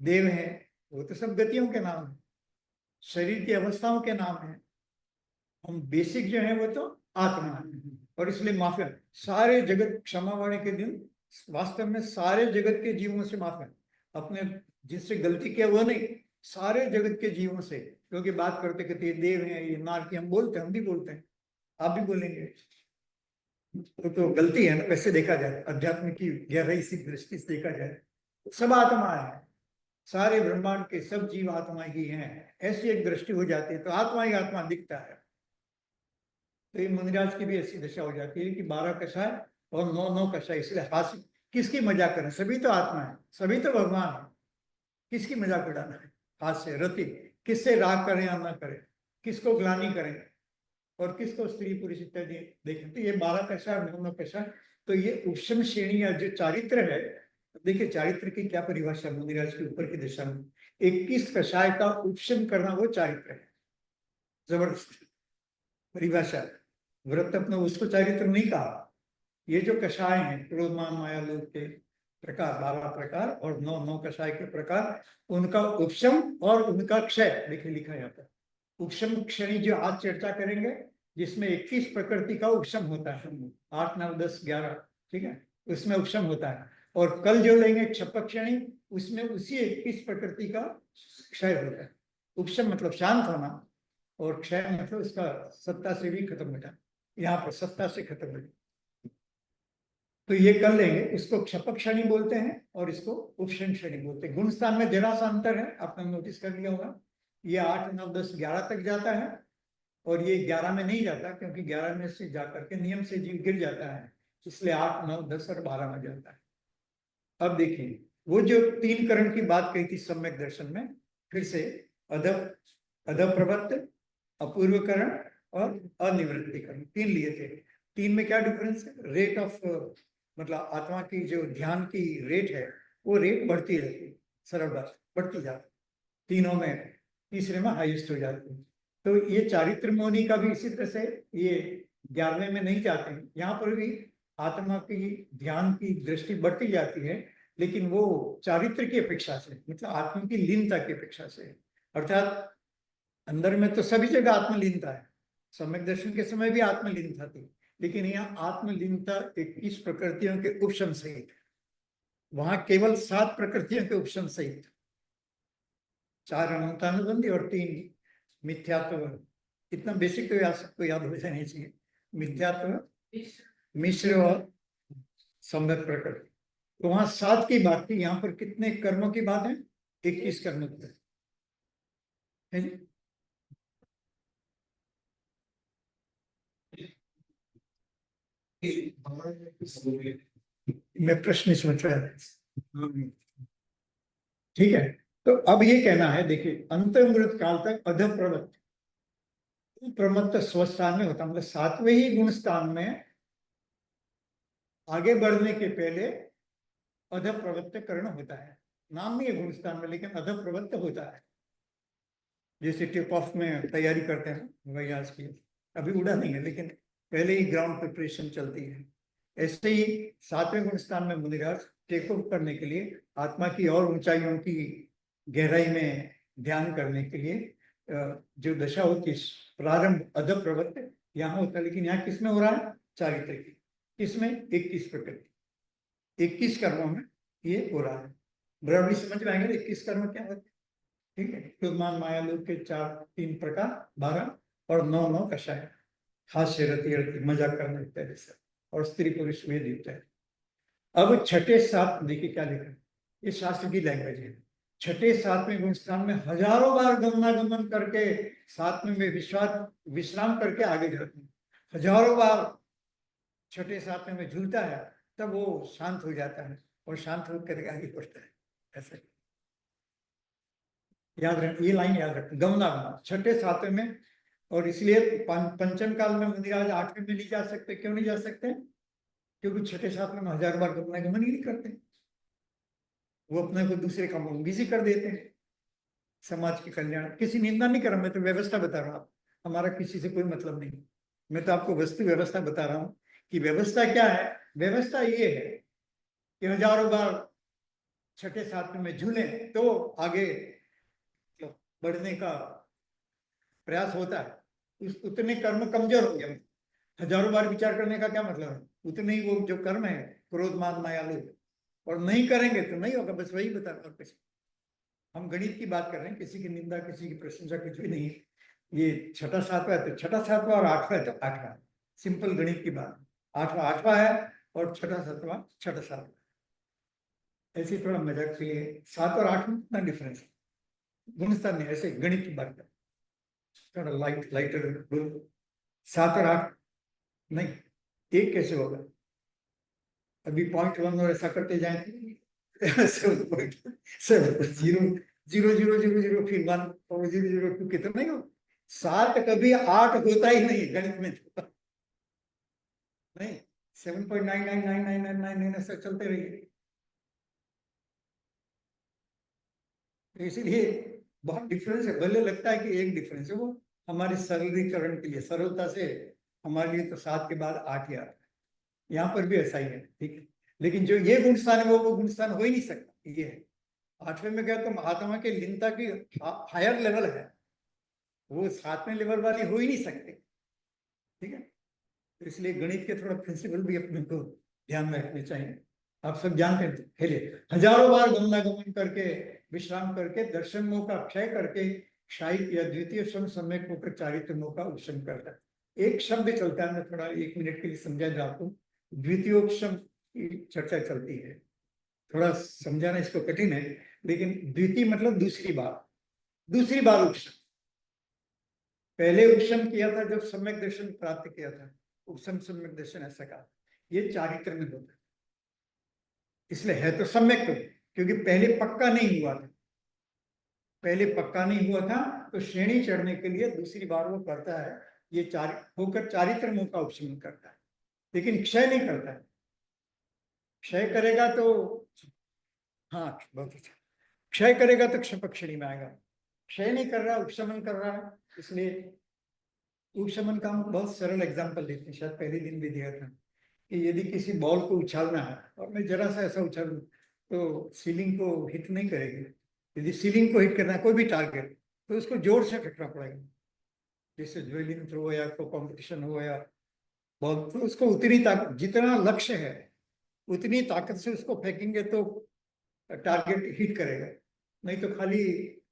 [SPEAKER 1] देव हैं। वो तो सब गतियों के नाम है, शरीर की अवस्थाओं के नाम है। हम बेसिक जो है वो तो आत्मा है, और इसलिए माफी। सारे जगत क्षमा वाले के दिन वास्तव में सारे जगत के जीवों से माफ है, अपने जिससे गलती किया वो नहीं, सारे जगत के जीवों से। क्योंकि बात करते कहते ये देव हैं, ये नारकी, हम बोलते हैं, हम भी बोलते हैं, आप भी बोलेंगे। तो गलती है ना, वैसे देखा जाए अध्यात्म की गहराई सी दृष्टि से देखा जाए, सब आत्मा है, सारे ब्रह्मांड के सब जीव आत्मा ही हैं, ऐसी एक दृष्टि हो जाती है तो आत्मा ही आत्मा दिखता है। तो ये मुनिराज की भी ऐसी दशा हो जाती है कि 12 कषाय और 9 कषाय, इसलिए हास्य किसकी मजाक करें, सभी तो आत्मा है, सभी तो भगवान है, किसकी मजाक उड़ाना है। हास्य रति, किससे राग करें या ना करें, किसको ग्लानि करें और किसको स्त्री पुरुष इत्यादि देखें। तो ये 12 कषाय और 9 कषाय, तो ये उपशम श्रेणी या जो चारित्र है, देखिए चारित्र की क्या परिभाषा मुनिराज के ऊपर की दिशा में, 21 कषाय का उपशम करना वो चारित्र है। जबरदस्त परिभाषा, व्रत अपने उसको चारित्र नहीं कहा। ये जो कषाय हैं, क्रोध मान माया लोभ के प्रकार 12 प्रकार और 9 कषाय के प्रकार, उनका उपशम और उनका क्षय देखिए लिखा जाता है। उपशम श्रेणी जो आज चर्चा करेंगे, जिसमें 21 प्रकृति का उपशम होता है, 8 9 10 11, ठीक है, उसमें उपशम होता है। और कल जो लेंगे क्षपक श्रेणी, उसमें उसी 21 प्रकृति का क्षय होता है। उपशम मतलब शांत होना, और क्षय मतलब इसका सत्ता से भी खत्म हो जाना, यहाँ पर सत्ता से खत्म हो जाना। तो ये कर लेंगे, इसको क्षपक श्रेणी बोलते हैं और इसको उपशम श्रेणी बोलते हैं। गुण स्थान में जरा सा अंतर है, आपने नोटिस कर लिया होगा, ये 8 9 10 11 तक जाता है और ये 11 में नहीं जाता, क्योंकि 11 में से जाकर के नियम से जीव गिर जाता है, इसलिए 8 9 10 और 12 में जाता है। अब देखिए वो जो 3 करण की बात कही थी सम्यक दर्शन में, फिर से अधप्रवृत्त, अपूर्वकरण और अनिवृत्तिकरण 3 लिए थे। 3 में क्या डिफरेंस है, रेट ऑफ, मतलब आत्मा की जो ध्यान की रेट है वो रेट बढ़ती रहती है, सरल बात बढ़ती जाती, तीनों में तीसरे में हाईएस्ट हो जाती है। तो ये चारित्र मोनी का भी इसी तरह से, ये 11वें में नहीं जाते हैं, यहाँ पर भी आत्मा की ध्यान की दृष्टि बढ़ती जाती है, लेकिन वो चारित्र की अपेक्षा से, मतलब आत्मा की लीनता की अपेक्षा से। अर्थात अंदर में तो सभी जगह आत्मलीनता है, सम्यक दर्शन के समय भी आत्मलीनता थी, लेकिन यहाँ आत्मलीनता 21 प्रकृतियों के उपशम सहित, वहां केवल 7 प्रकृतियों के उपशम सहित, 4 अनंतानुबंधी और 3 मिथ्यात्व। इतना बेसिक तो याद, सबको याद हो जाना चाहिए, मिथ्यात्व मिश्र और सम्यक प्रकृति। तो वहां 7 की बात थी, यहाँ पर कितने कर्मों की बात है, 21 कर्मों की है जी। मैं प्रश्न सोच रहा था, ठीक है। तो अब ये कहना है, देखिए अंतर्मृत काल तक अधप्रवृत्त, प्रमत्त स्वस्थान में होता, मतलब सातवें ही गुण स्थान में आगे बढ़ने के पहले अध प्रवृत्त करण होता है। नाम नहीं है गुण स्थान में, लेकिन अध प्रवृत्त होता है। जैसे टेक ऑफ में तैयारी करते हैं हवाई जहाज की, अभी उड़ा नहीं है लेकिन पहले ही ग्राउंड प्रिपरेशन चलती है। ऐसे ही सातवें गुण स्थान में मुनिराज टेक ऑफ करने के लिए, आत्मा की और ऊंचाइयों की गहराई में ध्यान करने के लिए जो दशा होती है प्रारंभ अध प्रवृत्त यहाँ होता है। लेकिन यहाँ किसमें हो रहा है? चारित्र की। किसमें? 21 प्रकृति, 21 कर्मों में ये हो रहा है। बराबरी समझ में आएंगे 21 कर्म क्या होते हैं? ठीक है, क्रोधमान माया लोग के 3 प्रकार 12 और 9 कषाय, हास्य रति रति मजाक करना इत्यादि सब, और स्त्री पुरुष वेद इत्यादि। अब छठे सात देखिए क्या लिखा है, ये शास्त्र की लैंग्वेज है। छठे सातवें गुण स्थान में हजारों बार गमनागमन करके सातवें में विश्राम करके आगे जाते हैं। हजारों बार छठे सातवें में झूलता है, तब वो शांत हो जाता है और शांत होकर आगे बढ़ता है। ऐसे याद रख, ये लाइन याद रख, गमनागमन छठे सातवें में। और इसलिए पंचम काल में मुनिराज आठवें में नहीं जा सकते। क्यों नहीं जा सकते? क्योंकि छठे सातवें में हजार बार गमनागमन ही नहीं करते, वो अपने को दूसरे कामों में बिजी कर देते हैं। समाज के कल्याण, किसी निंदा नहीं कर रहा, मैं तो व्यवस्था बता रहा हूँ। हमारा किसी से कोई मतलब नहीं, मैं तो आपको वस्तु व्यवस्था बता रहा हूँ कि व्यवस्था क्या है। व्यवस्था ये है कि हजारों बार छठे सातवें में झूले तो आगे बढ़ने का प्रयास होता है। उतने कर्म कमजोर हो गए। हजारों बार विचार करने का क्या मतलब है? उतने ही वो जो कर्म है क्रोध मान माया लोभ, और नहीं करेंगे तो नहीं होगा, बस वही बता रहा हूँ। हम गणित की बात कर रहे हैं, किसी की निंदा किसी की प्रशंसा कुछ भी नहीं है। ये छठा सातवां है तो छठा सातवां, और आठवां है तो आठवां। सिंपल गणित की बात, आठवां आठवां है और छठा सातवां छठा सातवां। ऐसे थोड़ा मजाक के लिए 7 और 8 में कितना डिफरेंस है, गुणस्थान नहीं, ऐसे गणित की बात कर, थोड़ा लाइटर 7 और 8 नहीं, एक कैसे होगा? अभी 0.1 और ऐसा करते जाए 7.7 zero zero zero zero zero फिर 1 और 0.002 कितना ही हो। 7 कभी 8 होता ही नहीं गणित में, नहीं 7.9999999 ऐसा चलते रहिए। तो इसीलिए बहुत डिफरेंस है, भले लगता है कि एक डिफरेंस है, वो हमारे सरलीकरण के लिए, सरलता से हमारे लिए तो 7 के बाद 8 ही आता है। यहाँ पर भी ऐसा ही है, ठीक है। लेकिन जो ये गुण स्थान है वो गुण स्थान हो ही नहीं सकता। ये है आठवें में, क्या तो महात्मा के लीनता की हायर लेवल है, वो 7वें लेवल वाली हो ही नहीं सकते। ठीक है, तो इसलिए गणित के थोड़ा प्रिंसिपल भी अपने को ध्यान में रखने चाहिए। आप सब जानते हैं, खेलिए हजारों बार गमनागमन करके विश्राम करके दर्शन मोह का क्षय करके शाही या द्वितीय श्रम सम्यक होकर चारित्र मोह का उपशम करता है। एक शब्द चलता है, मैं थोड़ा 1 मिनट के लिए समझा दूं आपको। द्वितीयोक्षम की चर्चा चलती है, थोड़ा समझाना इसको कठिन है, लेकिन द्वितीय मतलब दूसरी बार, दूसरी बार उपशम। पहले उपशम किया था जब सम्यक दर्शन प्राप्त किया था, उपशम सम्यक दर्शन ऐसा कहा। ये चारित्र में होता है, इसलिए है तो सम्यक तो, क्योंकि पहले पक्का नहीं हुआ था। पहले पक्का नहीं हुआ था तो श्रेणी चढ़ने के लिए दूसरी बार वो करता है, ये होकर चारित्र मुख का उपशमन करता है, लेकिन क्षय नहीं करता है। क्षय करेगा तो, हाँ बहुत अच्छा, क्षय करेगा तो क्षपक श्रेणी में आएगा। क्षय नहीं कर रहा, उपशमन कर रहा है। इसलिए उपशमन का हम बहुत सरल एग्जाम्पल देते हैं, शायद पहले दिन भी दिया था, कि यदि किसी बॉल को उछालना है और मैं जरा सा ऐसा उछालूं तो सीलिंग को हिट नहीं करेगी। यदि सीलिंग को हिट करना है कोई भी टारगेट, तो उसको जोर से फेंकना पड़ेगा। जैसे ज्वेलिंग थ्रो या कोई कॉम्पिटिशन हो या बॉल, तो उसको उतनी ताकत, जितना लक्ष्य है उतनी ताकत से उसको फेंकेंगे तो टारगेट हिट करेगा। नहीं तो खाली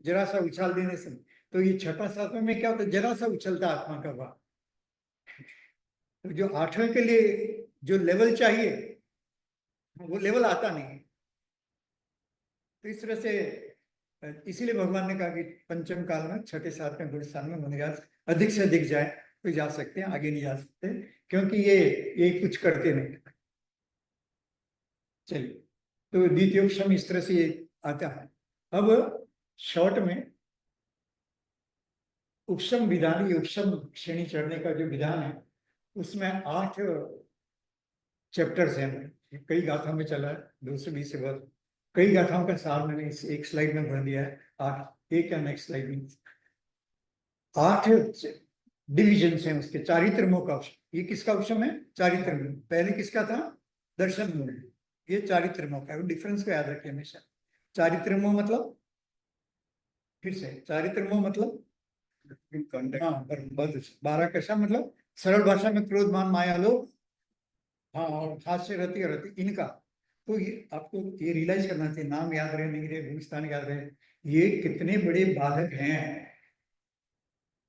[SPEAKER 1] जरा सा उछाल देने से। तो ये छठा सातवें में क्या होता है, जरा सा उछलता आत्मा का भाव। तो जो आठवें के लिए जो लेवल चाहिए वो लेवल आता नहीं है। तो इस तरह से इसीलिए भगवान ने कहा कि पंचम काल में छठे सातवें गुण स्थान में मुनिराज अधिक से अधिक जाए तो जा सकते हैं, आगे नहीं जा सकते, क्योंकि ये कुछ करते नहीं। चलिए, तो द्वितीयोक्षम इस तरह से आता है। अब शॉर्ट में उपशम विधान, ये उपशम श्रेणी चढ़ने का जो विधान है उसमें 8 चैप्टर्स हैं। कई गाथाओं में चला है, 220 से बहुत। कई गाथाओं का सार मैंने इस एक स्लाइड में भर दिया है। 8, एक या नेक्स्ट स्लाइड में 8 डिविजन है उसके। चारित्र्यों का उपशम, ये किसका उपशम है? चारित्र्यों। पहले किसका था? दर्शन मूल। ये चारित्र्यों का है, डिफरेंस को याद रखिए हमेशा। चारित्र्यों मतलब, फिर से चारित्र्यों मतलब, हाँ, 12 कशा मतलब सरल भाषा में क्रोध मान माया लोभ, हाँ, और हास्य रति और रति, इनका। तो ये आपको ये रियलाइज करना चाहिए, नाम याद रहे नहीं रहे, भूमिस्थान याद रहे, ये कितने बड़े बाधक हैं।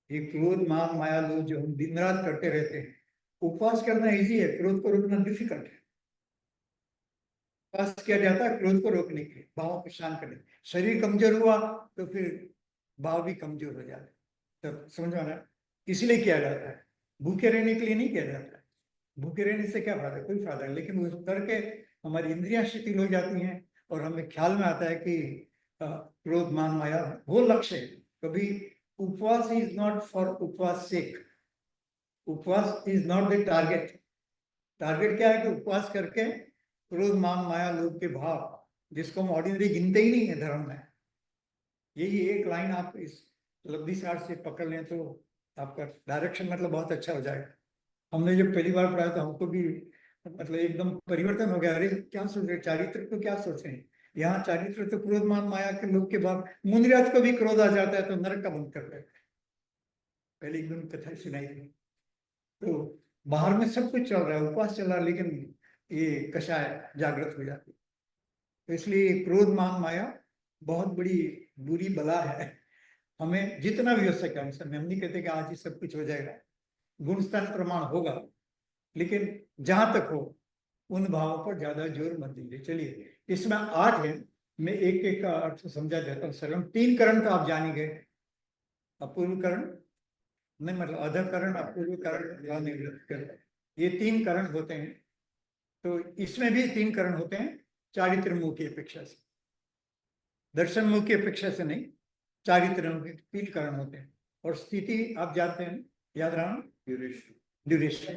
[SPEAKER 1] ये क्रोध मान माया लोभ जो हम दिन रात करते रहते हैं। उपवास करना इजी है, क्रोध को रोकना डिफिकल्ट है। उपवास किया जाता है क्रोध को रोकने के लिए, भावों को शांत करने। शरीर कमजोर हुआ तो फिर भाव भी कमजोर हो जाते हैं। तो समझ में आ रहा है? इसलिए किया जाता है, भूखे रहने के लिए नहीं किया जाता है। भूखे रहने से क्या फायदा? कोई फायदा नहीं। लेकिन वो करके हमारी इंद्रियां शिथिल हो जाती हैं और हमें ख्याल में आता है कि क्रोध मान माया वो लक्ष्य है। कभी उपवास इज नॉट फॉर उपवास सेक, उपवास is not the target. Target क्या है कि उपवास करके क्रोध मान माया लोभ के भाव, जिसको हम ऑर्डिनरी गिनते ही नहीं है धर्म में, यही एक लाइन आप इस लब्धि सार से पकड़ लें तो आपका डायरेक्शन मतलब बहुत अच्छा हो जाएगा। हमने जब पहली बार पढ़ा तो हमको भी मतलब एकदम परिवर्तन हो गया। अरे क्या सोच रहे, चारित्र को क्या सोच रहे हैं? यहाँ चारित्र तो क्रोध मान माया के लोग के बाद मुनिराज को भी क्रोध आ जाता है तो नरक का बंद कर देते हैं। पहले एकदम कथा सुनाई थी। तो बाहर में सब कुछ चल रहा है, उपवास चल रहा है, लेकिन ये कषाय जागृत हो जाती है। तो इसलिए क्रोध मान माया बहुत बड़ी बुरी बला है। हमें जितना भी हो सके हम सब, हम नहीं कहते कि आज ही सब कुछ हो जाएगा, गुण स्थान प्रमाण होगा, लेकिन जहां तक हो उन भावों पर ज्यादा जोर मत दीजिए। चलिए, इसमें 8 है, मैं एक एक का अर्थ समझा देता हूँ। सरल 3 करण तो आप जान ही गए। अपूर्व करण नहीं, मतलब अधकरण, अपूर्व करण, ये 3 करण होते हैं। तो इसमें भी 3 करण होते हैं, चारित्र मुख की अपेक्षा से, दर्शन मुख की अपेक्षा से नहीं। चारित्र मुख के 3 करण होते हैं। और स्थिति आप जानते हैं, याद रहा, ड्यूरेशन। ड्यूरेशन,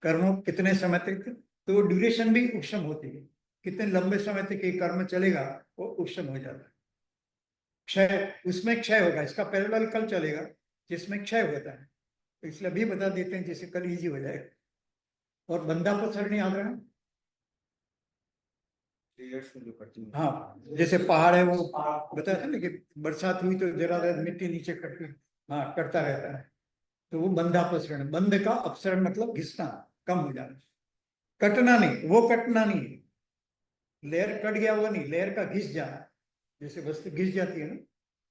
[SPEAKER 1] कर्म कितने समय तक, तो ड्यूरेशन भी उपशम होती है। कितने लंबे समय तक ये कर्म चलेगा वो उपशम हो जाता है। क्षय, उसमें क्षय होगा, इसका पैरेलल कल चलेगा जिसमें क्षय होता है। तो इसलिए अभी बता देते हैं जिससे कल इजी हो जाएगा। और बंदा को सर नहीं आ रहा है, हाँ, जैसे पहाड़ है वो बताया था ना कि बरसात हुई तो जरा मिट्टी नीचे कट, हाँ, कटता रहता है। तो वो बंधापसरण, बंध का अपसरण मतलब घिसना, कम हो जाना। कटना नहीं, वो कटना नहीं, लेयर कट गया वो नहीं, लेयर का घिस जाना। जैसे वस्तु घिस जाती है ना,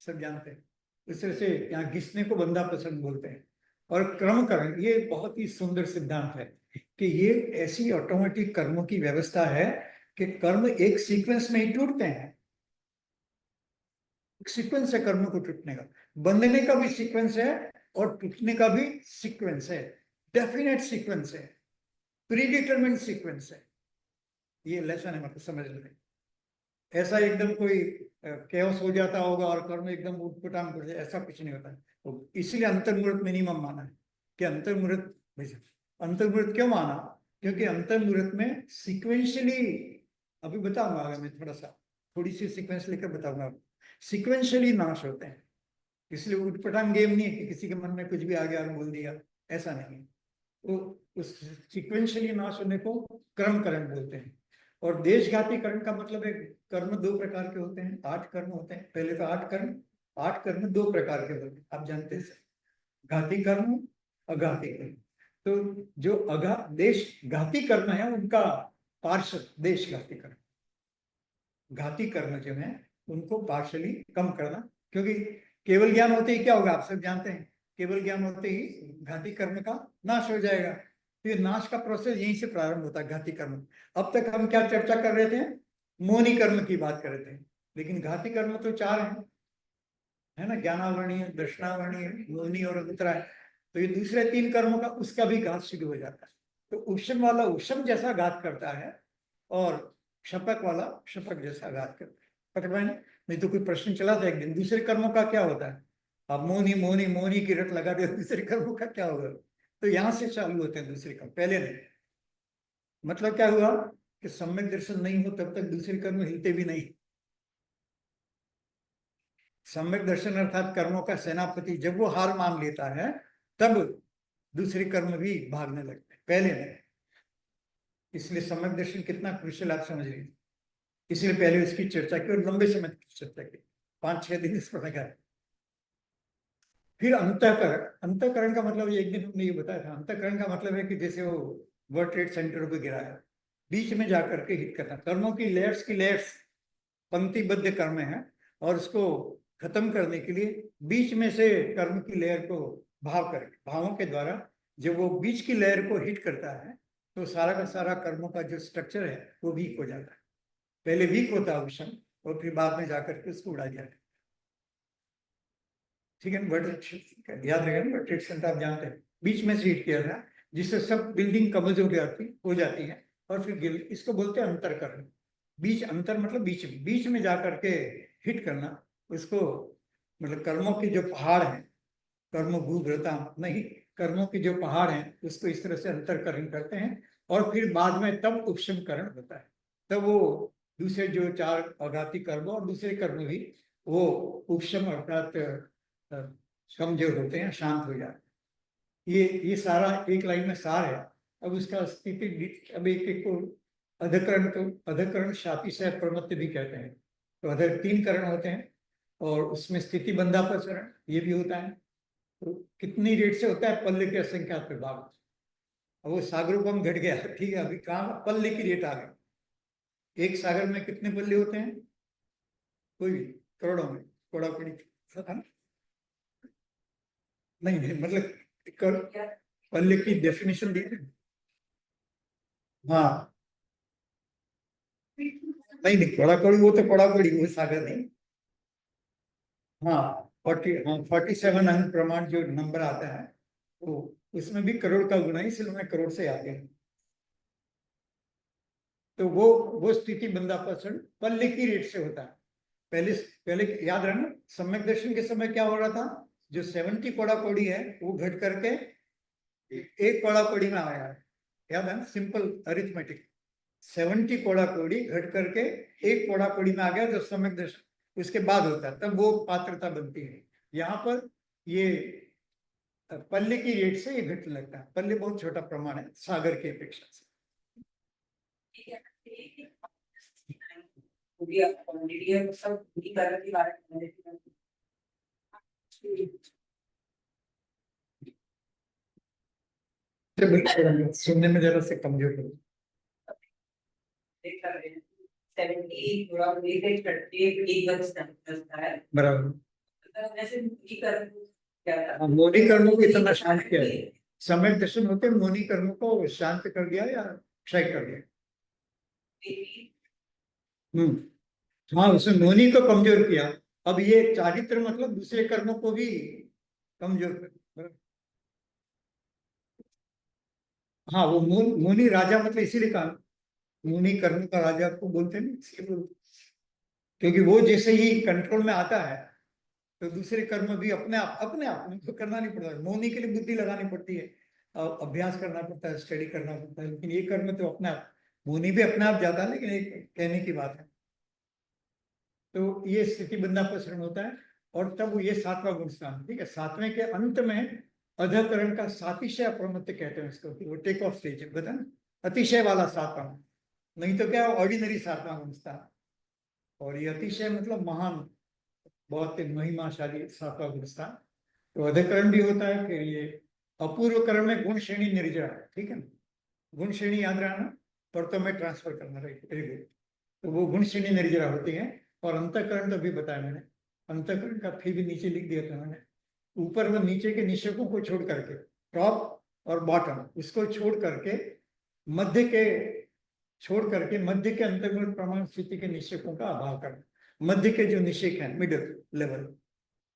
[SPEAKER 1] सब जानते हैं। इस तरह से यहाँ घिसने को बंधापसरण बोलते हैं। और क्रमकरण, ये बहुत ही सुंदर सिद्धांत है कि ये ऐसी ऑटोमेटिक कर्मों की व्यवस्था है कि कर्म एक सीक्वेंस में ही टूटते हैं। एक सीक्वेंस है कर्म को टूटने का, बंधने का भी सीक्वेंस है और टूटने का भी सीक्वेंस है। डेफिनेट सीक्वेंस है, प्रीडिटरमिन्ड सीक्वेंस है। ये लेसन है, मतलब समझ लें। ऐसा एकदम कोई कैओस हो जाता होगा और कर्म एकदम उठपटांग कर जाए, ऐसा कुछ नहीं होता है। तो इसलिए अंतर्मुहूर्त मिनिमम माना है कि अंतर्मुहूर्त, अंतर्मुहूर्त क्यों माना? क्योंकि अंतर्मुहूर्त में सिक्वेंशियली, अभी बताऊंगा आगे मैं, थोड़ी सी सिक्वेंस लेकर बताऊंगा, सिक्वेंशियली नाश होते हैं। इसलिए उठपटांग गेम नहीं है कि किसी के मन में कुछ भी आ गया और बोल दिया, ऐसा नहीं है। तो उस सिक्वेंशियली नाश होने को क्रमकरण बोलते हैं। और देशघाती कर्म का मतलब है, कर्म 2 प्रकार के होते हैं, 8 कर्म होते हैं। पहले तो 8 कर्म, 8 कर्म 2 प्रकार के होते हैं, आप जानते हैं, घाती कर्म, अघाती कर्म। तो जो देश घाती कर्म है उनका पार्षद देशघाती कर्म, घाती कर्म जो है उनको पार्शली कम करना। क्योंकि केवल ज्ञान होते ही क्या होगा, आप सब जानते हैं, केवल ज्ञान होते ही घाती कर्म का नाश हो जाएगा। तो ये नाश का प्रोसेस यहीं से प्रारंभ होता है, घाती कर्म। अब तक हम क्या चर्चा कर रहे थे? मोनी कर्म की बात कर रहे थे, लेकिन घाती कर्म तो 4 है ना, ज्ञानावरणीय, दर्शनावरणीय, मोनी और अंतराय। तो ये दूसरे 3 कर्मों का, उसका भी घात शुरू हो जाता है। तो उपशम वाला उपशम जैसा घात करता है और शपक वाला शपक जैसा घात करता है। पकड़ पाए? नहीं तो कोई प्रश्न चला था एक दिन, दूसरे कर्मों का क्या होता है? अब मोनी मोनी मोनी की रट लगा दे दूसरे कर्मों का क्या होगा? तो यहां से चालू होते हैं दूसरे कर्म, पहले नहीं। मतलब क्या हुआ कि सम्यक दर्शन नहीं हो तब तक दूसरे कर्म हिलते भी नहीं। सम्यक दर्शन अर्थात कर्मों का सेनापति जब वो हार मान लेता है तब दूसरे कर्म भी भागने लगते हैं, पहले नहीं। इसलिए सम्यक दर्शन कितना क्रुशियल आप समझ लीजिए। इसलिए पहले उसकी चर्चा की और लंबे समय तक चर्चा की, 5-6 दिन इस पर लगा। फिर अंतःकरण। अंतःकरण का मतलब एक दिन हमने ये बताया था, अंतःकरण का मतलब है कि जैसे वो वर्ल्ड ट्रेड सेंटर पे गिरा है, बीच में जाकर के हिट करना। कर्मों की लेयर्स पंक्तिबद्ध कर्म है, और उसको खत्म करने के लिए बीच में से कर्म की लेयर को भाव करके, भावों के द्वारा जब वो बीच की लेयर को हिट करता है तो सारा का सारा कर्मों का जो स्ट्रक्चर है वो वीक हो जाता है। पहले वीक होता है विषम, और फिर बाद में जाकर के उसको उड़ा दिया। ठीक है, बट याद रखेगा, ट्रेड सेंटर आप जानते हैं बीच में से हिट किया था, जिससे सब बिल्डिंग कमजोर हो जाती है और फिर गिर, इसको बोलते हैं अंतर करना। बीच, अंतर मतलब बीच में जाकर के हिट करना उसको, मतलब कर्मों के जो पहाड़ हैं, कर्म भूभृता नहीं, कर्मों के जो पहाड़ हैं उसको इस तरह से अंतरकरण करते हैं, और फिर बाद में तब उपशमकरण होता है। तब वो दूसरे जो 4 आघाती कर्म और दूसरे कर्म भी वो उपशम अर्थात कमजोर होते हैं, शांत हो जाते हैं। ये सारा एक लाइन में सार है। अब उसका स्थिति, अब एक एक को अधकरण, तो अधकरण शातिशय प्रमत्त भी कहते हैं। तो अधर 3 करण होते हैं, और उसमें स्थिति बंधापचरण ये भी होता है। तो कितनी रेट से होता है? पल्ले के असंख्यात प्रभाव। अब वो सागरोपम घट गया, ठीक है, अभी कहाँ पल्ले की रेट आ गई। एक सागर में कितने पल्ले होते हैं? कोई भी, करोड़ों में, कोड़ा कोड़ी पता नहीं। नहीं मतलब पल्ले की डेफिनेशन दी है। हाँ, नहीं कोड़ा कोड़ी, वो तो कोड़ा कोड़ी, वो सागर नहीं। हाँ, 47 अंक प्रमाण जो नंबर आता है, तो उसमें भी करोड़ का गुना है, इसलिए मैं करोड़ से आगे हूँ। तो वो स्थिति बंदापचरण पल्ले की रेट से होता है। पहले पहले याद रखना, सम्यक दर्शन के समय क्या हो रहा था? जो 70 कोड़ा कोड़ी है वो घट करके एक कोड़ा कोड़ी में आया है। याद है, सिंपल अरिथमेटिक। 70 कोड़ा कोड़ी घट करके एक कोड़ा कोड़ी में आ गया, जो सम्यक दर्शन उसके बाद होता है, तब वो पात्रता बनती है। यहाँ पर ये पल्ले की रेट से ये घटने लगता है। पल्ले बहुत छोटा प्रमाण है सागर की अपेक्षा से। सुनने में जरा से कमजोर हो। बराबर। मोनी कर्मों को इतना शांत किया है, सम्यक दर्शन होते मोनी कर्मों को शांत कर दिया या क्षय कर दिया। हाँ, उसने मोनी को कमजोर किया। अब ये चारित्र मतलब दूसरे कर्मों को भी कमजोर कर। हाँ, वो मुनि राजा, मतलब इसीलिए कहा मुनि कर्म का राजा को बोलते हैं, इसलिए क्योंकि वो जैसे ही कंट्रोल में आता है तो दूसरे कर्म भी अपने आप में तो करना नहीं पड़ता। मोनी के लिए बुद्धि लगानी पड़ती है, अभ्यास करना पड़ता है, स्टडी करना पड़ता है, लेकिन ये कर्म तो अपने आप, मोनी भी अपने आप जाता है, लेकिन एक कहने की बात है। तो ये स्थिति बंधापसरण होता है, और तब ये 7वां गुण स्थान, ठीक है। 7वें के अंत में अधकरण का सातिशय अप्रमत्त कहते हैं इसको, वो टेक ऑफ स्टेज है, बता ना, अतिशय वाला 7वां। नहीं तो क्या, ऑर्डिनरी 7वां गुण स्थान। और ये अतिशय मतलब महान, बहुत महिमाशाली 7वां गुण स्थान। तो अधिकरण भी होता है। फिर ये अपूर्व करण में गुण श्रेणी निर्जरा है, ठीक है ना। गुण श्रेणी याद रहना, परतों में ट्रांसफर करना, रहेगा। तो वो गुण श्रेणी निर्जरा होती है। और अंतःकरण तो भी बताया मैंने, अंतःकरण का फिर भी नीचे लिख दिया था मैंने। ऊपर व नीचे के निषेकों को छोड़ करके, टॉप और बॉटम इसको छोड़ करके, मध्य के मध्य के अंतर्गुण प्रमाण स्थिति के निषेकों का अभाव करना। मध्य के जो निषेक हैं, मिडिल लेवल,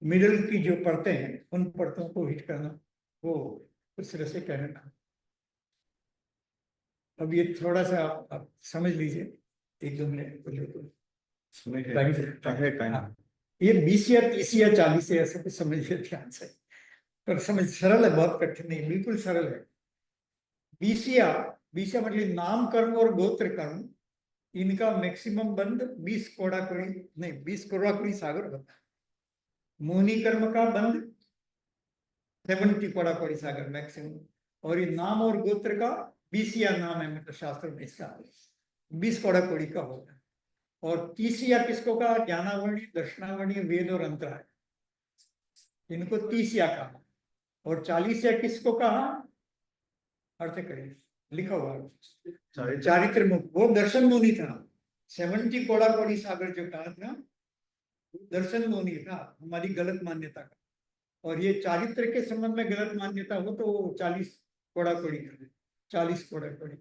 [SPEAKER 1] मिडिल की जो परतें हैं, उन परतों को हिट करना, वो उस तरह से कहने का। अब ये थोड़ा सा आप समझ लीजिए, 1-2 मिनट। हाँ, ये 20 या 30 या 40 है, ऐसा कुछ समझिए ध्यान से। पर समझ सरल है, बहुत कठिन नहीं, बिल्कुल सरल है। 20 बीसिया मतलब नाम कर्म और गोत्र कर्म, इनका मैक्सिमम बंद 20 कोड़ा कोड़ी नहीं 20 कोड़ा कोड़ी सागर होता है। मोहिनी कर्म का बंद 70 कोड़ा कोड़ी सागर मैक्सिमम। और ये नाम और गोत्र का 20 नाम है, मतलब शास्त्र में इसका 20 कोड़ा कोड़ी का होता है। और 30 किसको का, ज्ञानावरणी, दर्शनावरणी, वेद और अंतराय, इनको 30 कहा। और 40 किसको कहा, अर्थ करिए, लिखा हुआ है चारित्र मुख, वो दर्शन मुनि था। 70 कोड़ा कोड़ी सागर जो कहा था, दर्शन मुनि था, हमारी गलत मान्यता का। और ये चारित्र के संबंध में गलत मान्यता हो तो 40 कोड़ा कोड़ी कर, 40 कोड़ा कोड़ी।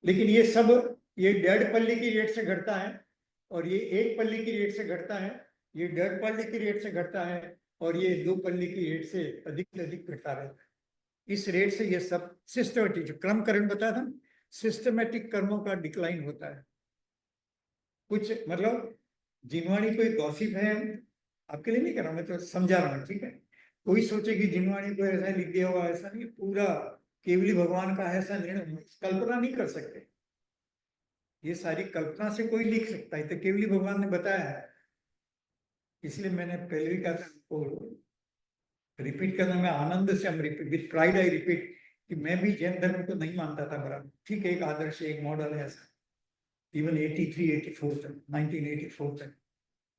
[SPEAKER 1] लेकिन ये सब, ये 1.5 पल्ली की रेट से घटता है, और ये 1 पल्ली की रेट से घटता है, ये 1.5 पल्ली की रेट से घटता है, और ये 2 पल्ली की रेट से अधिक घटता रहता है। इस रेट से ये सब सिस्टमेटिक, जो क्रम करण बताया था, सिस्टमेटिक कर्मों का डिक्लाइन होता है। कुछ मतलब जिनवाणी कोई गॉसिप है, आपके लिए नहीं कर रहा, मैं तो समझा रहा हूँ, ठीक है। कोई सोचे कि जिनवाणी को ऐसा लिख दिया हुआ, ऐसा नहीं, पूरा केवली भगवान का ऐसा निर्णय, कल्पना नहीं कर सकते। ये सारी कल्पना से कोई लिख सकता है, तो केवली भगवान ने बताया है। इसलिए मैंने पहले भी कहा था, रिपीट करना, मैं आनंद से, हम repeat with pride I repeat, कि मैं भी जैन धर्म को नहीं मानता था बराबर, ठीक है, एक आदर्श, एक मॉडल है ऐसा। इवन 83 84 तक, 1984 तक,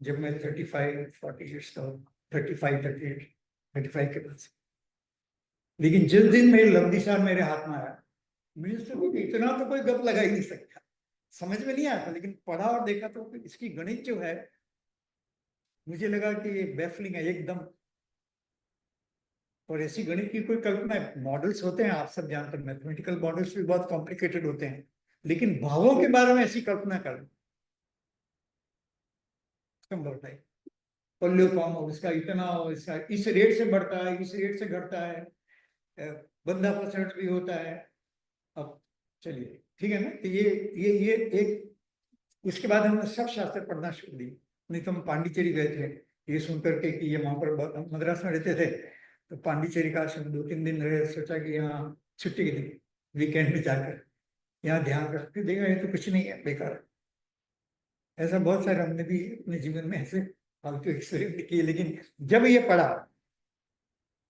[SPEAKER 1] जब मैं 35 40 ईयर्स का, 35 38 35 के पास। लेकिन जिस दिन मेरे लब्धिसार मेरे हाथ में आया, मुझे सोचा कि इतना तो कोई गप लगा ही नहीं सकता, समझ में नहीं आया था। लेकिन पढ़ा और देखा तो इसकी गणित जो है, मुझे लगा कि ये बैफलिंग है एकदम। और ऐसी गणित की कोई कल्पना है, मॉडल्स होते हैं, आप सब जानते हैं, मैथमेटिकल मॉडल्स भी बहुत कॉम्प्लिकेटेड होते हैं, लेकिन भावों के बारे में ऐसी कल्पना कर संभव है। पल्लू कम हो, इसका इतना हो, इसका इस रेट से बढ़ता है, इस रेट से घटता है, बंदा परसेंट भी होता है। अब चलिए, ठीक है ना, तो ये एक, उसके बाद हमने सब शास्त्र पढ़ना शुरू किया। नहीं तो हम पांडिचेरी गए थे, ये सुन करके कि ये वहां पर मद्रास में रहते थे, तो पांडिचेरी का 2-3 दिन रहे, सोचा कि यहाँ छुट्टी के दिन वीकेंड में जाकर यहाँ ध्यान करके देखा, ये तो कुछ नहीं है, बेकार है। ऐसा बहुत सारे हमने भी अपने जीवन में ऐसे फालतू एक्सपेरिमेंट किए। लेकिन जब ये पढ़ा,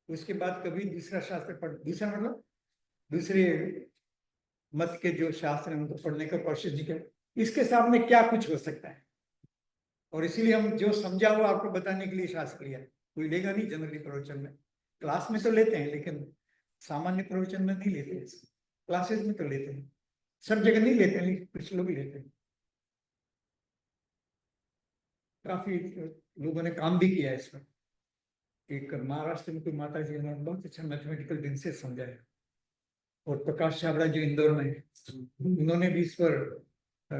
[SPEAKER 1] उसके बाद कभी दूसरा शास्त्र पढ़, दूसरा मतलब दूसरे मत के जो शास्त्र हैं उनको पढ़ने का कोशिश नहीं किया, इसके सामने क्या कुछ हो सकता है। और इसीलिए हम जो समझा वो आपको बताने के लिए शास्त्र लिया। कोई लेगा नहीं जनरली प्रवचन में, क्लास में तो लेते हैं, लेकिन सामान्य प्रवचन में नहीं लेते, क्लासेस में तो लेते हैं, सब जगह नहीं लेते हैं, कुछ लोग लेते हैं। काफी लोगों ने काम भी किया है इस पर। एक महाराष्ट्र में कोई माता जी ने बहुत अच्छा मैथमेटिकल दिन से समझाया, और प्रकाश छाबड़ा जो इंदौर में है, उन्होंने भी इस पर अ,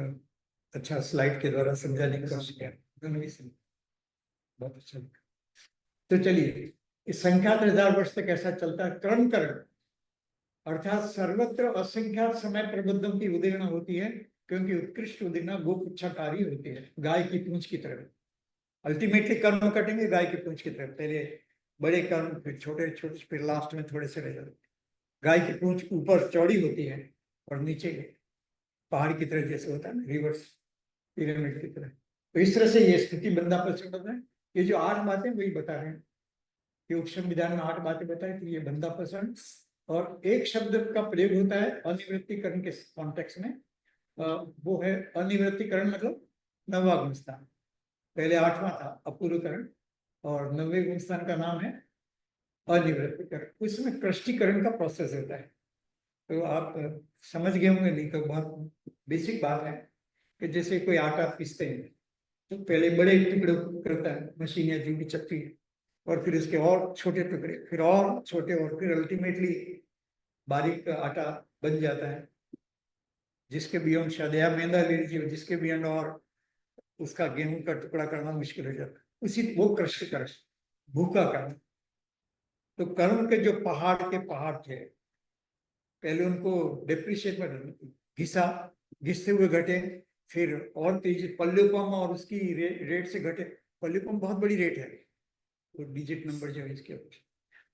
[SPEAKER 1] अच्छा स्लाइड के द्वारा समझाने की कोशिश किया, उन्होंने भी समझा, बहुत अच्छा लिखा। तो चलिए, इस संख्यात हजार वर्ष तक ऐसा चलता है क्रमकरण, अर्थात सर्वत्र असंख्यात समय प्रबंधों की उदीर्णा होती है, क्योंकि उत्कृष्ट उदीर्णा गोपुच्छाकारी होती है, गाय की पूंछ की तरह। अल्टीमेटली कर्म कटेंगे गाय की पूंछ की तरफ, पहले बड़े कर्म, फिर छोटे छोटे, फिर लास्ट में थोड़े से रह जाते। गाय की पूंछ ऊपर चौड़ी होती है और नीचे पहाड़ की तरह जैसे होता है ना, रिवर्स पिरामिड की तरह। तो इस तरह से ये स्थिति बंदा पर चढ़ है। ये जो 8 बातें वही बता रहे हैं, योग संविधान में 8 बातें बताई, तो ये बंदा पसंद। और एक शब्द का प्रयोग होता है अनिवृत्तिकरण के कॉन्टेक्स्ट में, वो है अनिवृत्तिकरण, मतलब 9वां गुण स्थान। पहले 8वां था अपूर्वकरण, और 9वें गुण स्थान का नाम है अनिवृत्तिकरण। उसमें कृष्टिकरण का प्रोसेस होता है। तो आप समझ गए होंगे, नहीं तो बहुत बेसिक बात है कि जैसे कोई आटा पीसते हैं, तो पहले बड़े टुकड़े करता है मशीन या जो भी चक्की है, और फिर उसके और छोटे टुकड़े, फिर और छोटे, और फिर अल्टीमेटली बारीक आटा बन जाता है, जिसके बियॉन्ड शायद या मैदा ले लीजिए, जिसके बियॉन्ड और उसका गेहूं का टुकड़ा करना मुश्किल हो जाता है। उसी वो कृष्ण कर्ष, भूखा कर्म। तो कर्म के जो पहाड़ के पहाड़ थे, पहले उनको डिप्रिशिएट में घिसा, घिसते हुए घटे, फिर और तेजी पल्लू कम और उसकी रेट से घटे, पॉलीकॉम बहुत बड़ी रेट है, वो डिजिट नंबर जो है इसके।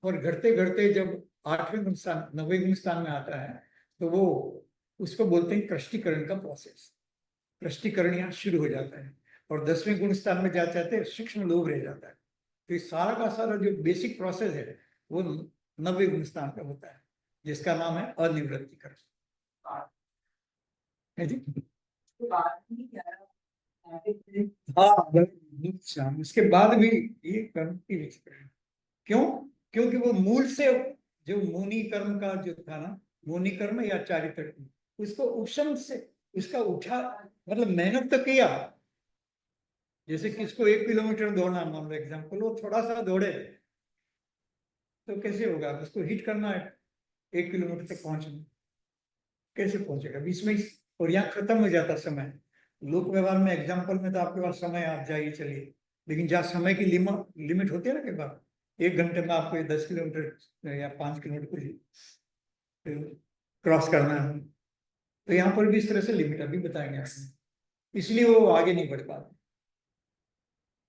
[SPEAKER 1] और घटते घटते जब 8वें गुणस्थान 9वें गुणस्थान में आता है तो वो उसको बोलते हैं कृष्टीकरण का प्रोसेस। कृष्टीकरण यहाँ शुरू हो जाता है। और 10वें गुणस्थान में जाते जाते सूक्ष्म लोभ रह जाता है। तो ये सारा का सारा जो बेसिक प्रोसेस है वो 9वें गुणस्थान का होता है, जिसका नाम है अनिवृत्तिकरण। है जी? हाँ, इसके बाद भी ये कर्म की विचरण। क्यों? क्योंकि वो मूल से जो मुनि कर्म का जो था ना, मुनि कर्म या चारित्र कर्म, उसको उपशम से उसका उठा, मतलब मेहनत तो किया। जैसे किसको 1 किलोमीटर दौड़ना, मान लो एग्जाम्पल, वो थोड़ा सा दौड़े तो कैसे होगा, उसको हिट करना है 1 किलोमीटर तक पहुंचना, कैसे पहुंचेगा बीच में और यहाँ खत्म हो जाता समय। लोक व्यवहार में एग्जाम्पल में तो आपके पास समय आप जाइए चलिए, लेकिन जहाँ समय की लिमिट होती है ना, के बाद 1 घंटे में आपको 10 किलोमीटर या 5 किलोमीटर क्रॉस करना है, तो यहाँ पर भी इस तरह से लिमिट अभी बताएंगे आपने, इसलिए वो आगे नहीं बढ़ पाते।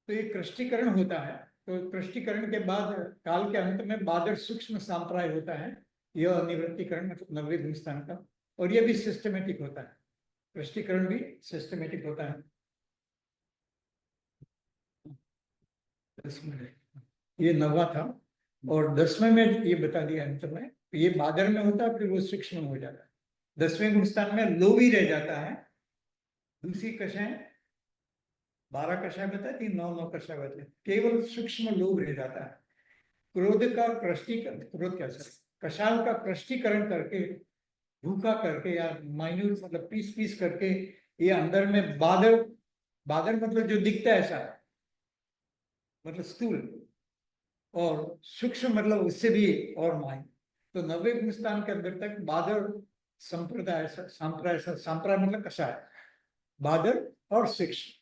[SPEAKER 1] तो ये कृष्टीकरण होता है। तो कृष्टीकरण के बाद काल के अंत में बादर सूक्ष्म सांप्राय होता है, यह निवृत्तिकरण मतलब 9वें गुणस्थान का, और यह भी सिस्टमेटिक होता है। कृष्टीकरण भी सिस्टमेटिक होता है। 10 मिनट, ये 9वां था। और 10वें में ये बता दिया अंत में, ये बादर में होता है, फिर वो सूक्ष्म में हो जाता है। 10वें गुणस्थान में लोभ ही रह जाता है। दूसरी कषाएं 12 कषाय बताए थी, 9 कषाय बताए, केवल सूक्ष्म लोभ रह जाता है। क्रोध का कृष्टीकरण, क्रोध क्या सर, कषाय का कृष्टीकरण करके, भूखा करके या माइन्यूट मतलब पीस पीस करके, ये अंदर में बादर, बादर मतलब जो दिखता है ऐसा, मतलब स्थूल, और सूक्ष्म मतलब उससे भी और माइन। तो 9वें गुणस्थान के अंदर तक बादर संप्रदाय, सांप्राय, सांप्राय मतलब कषाय, बादर और सूक्ष्म।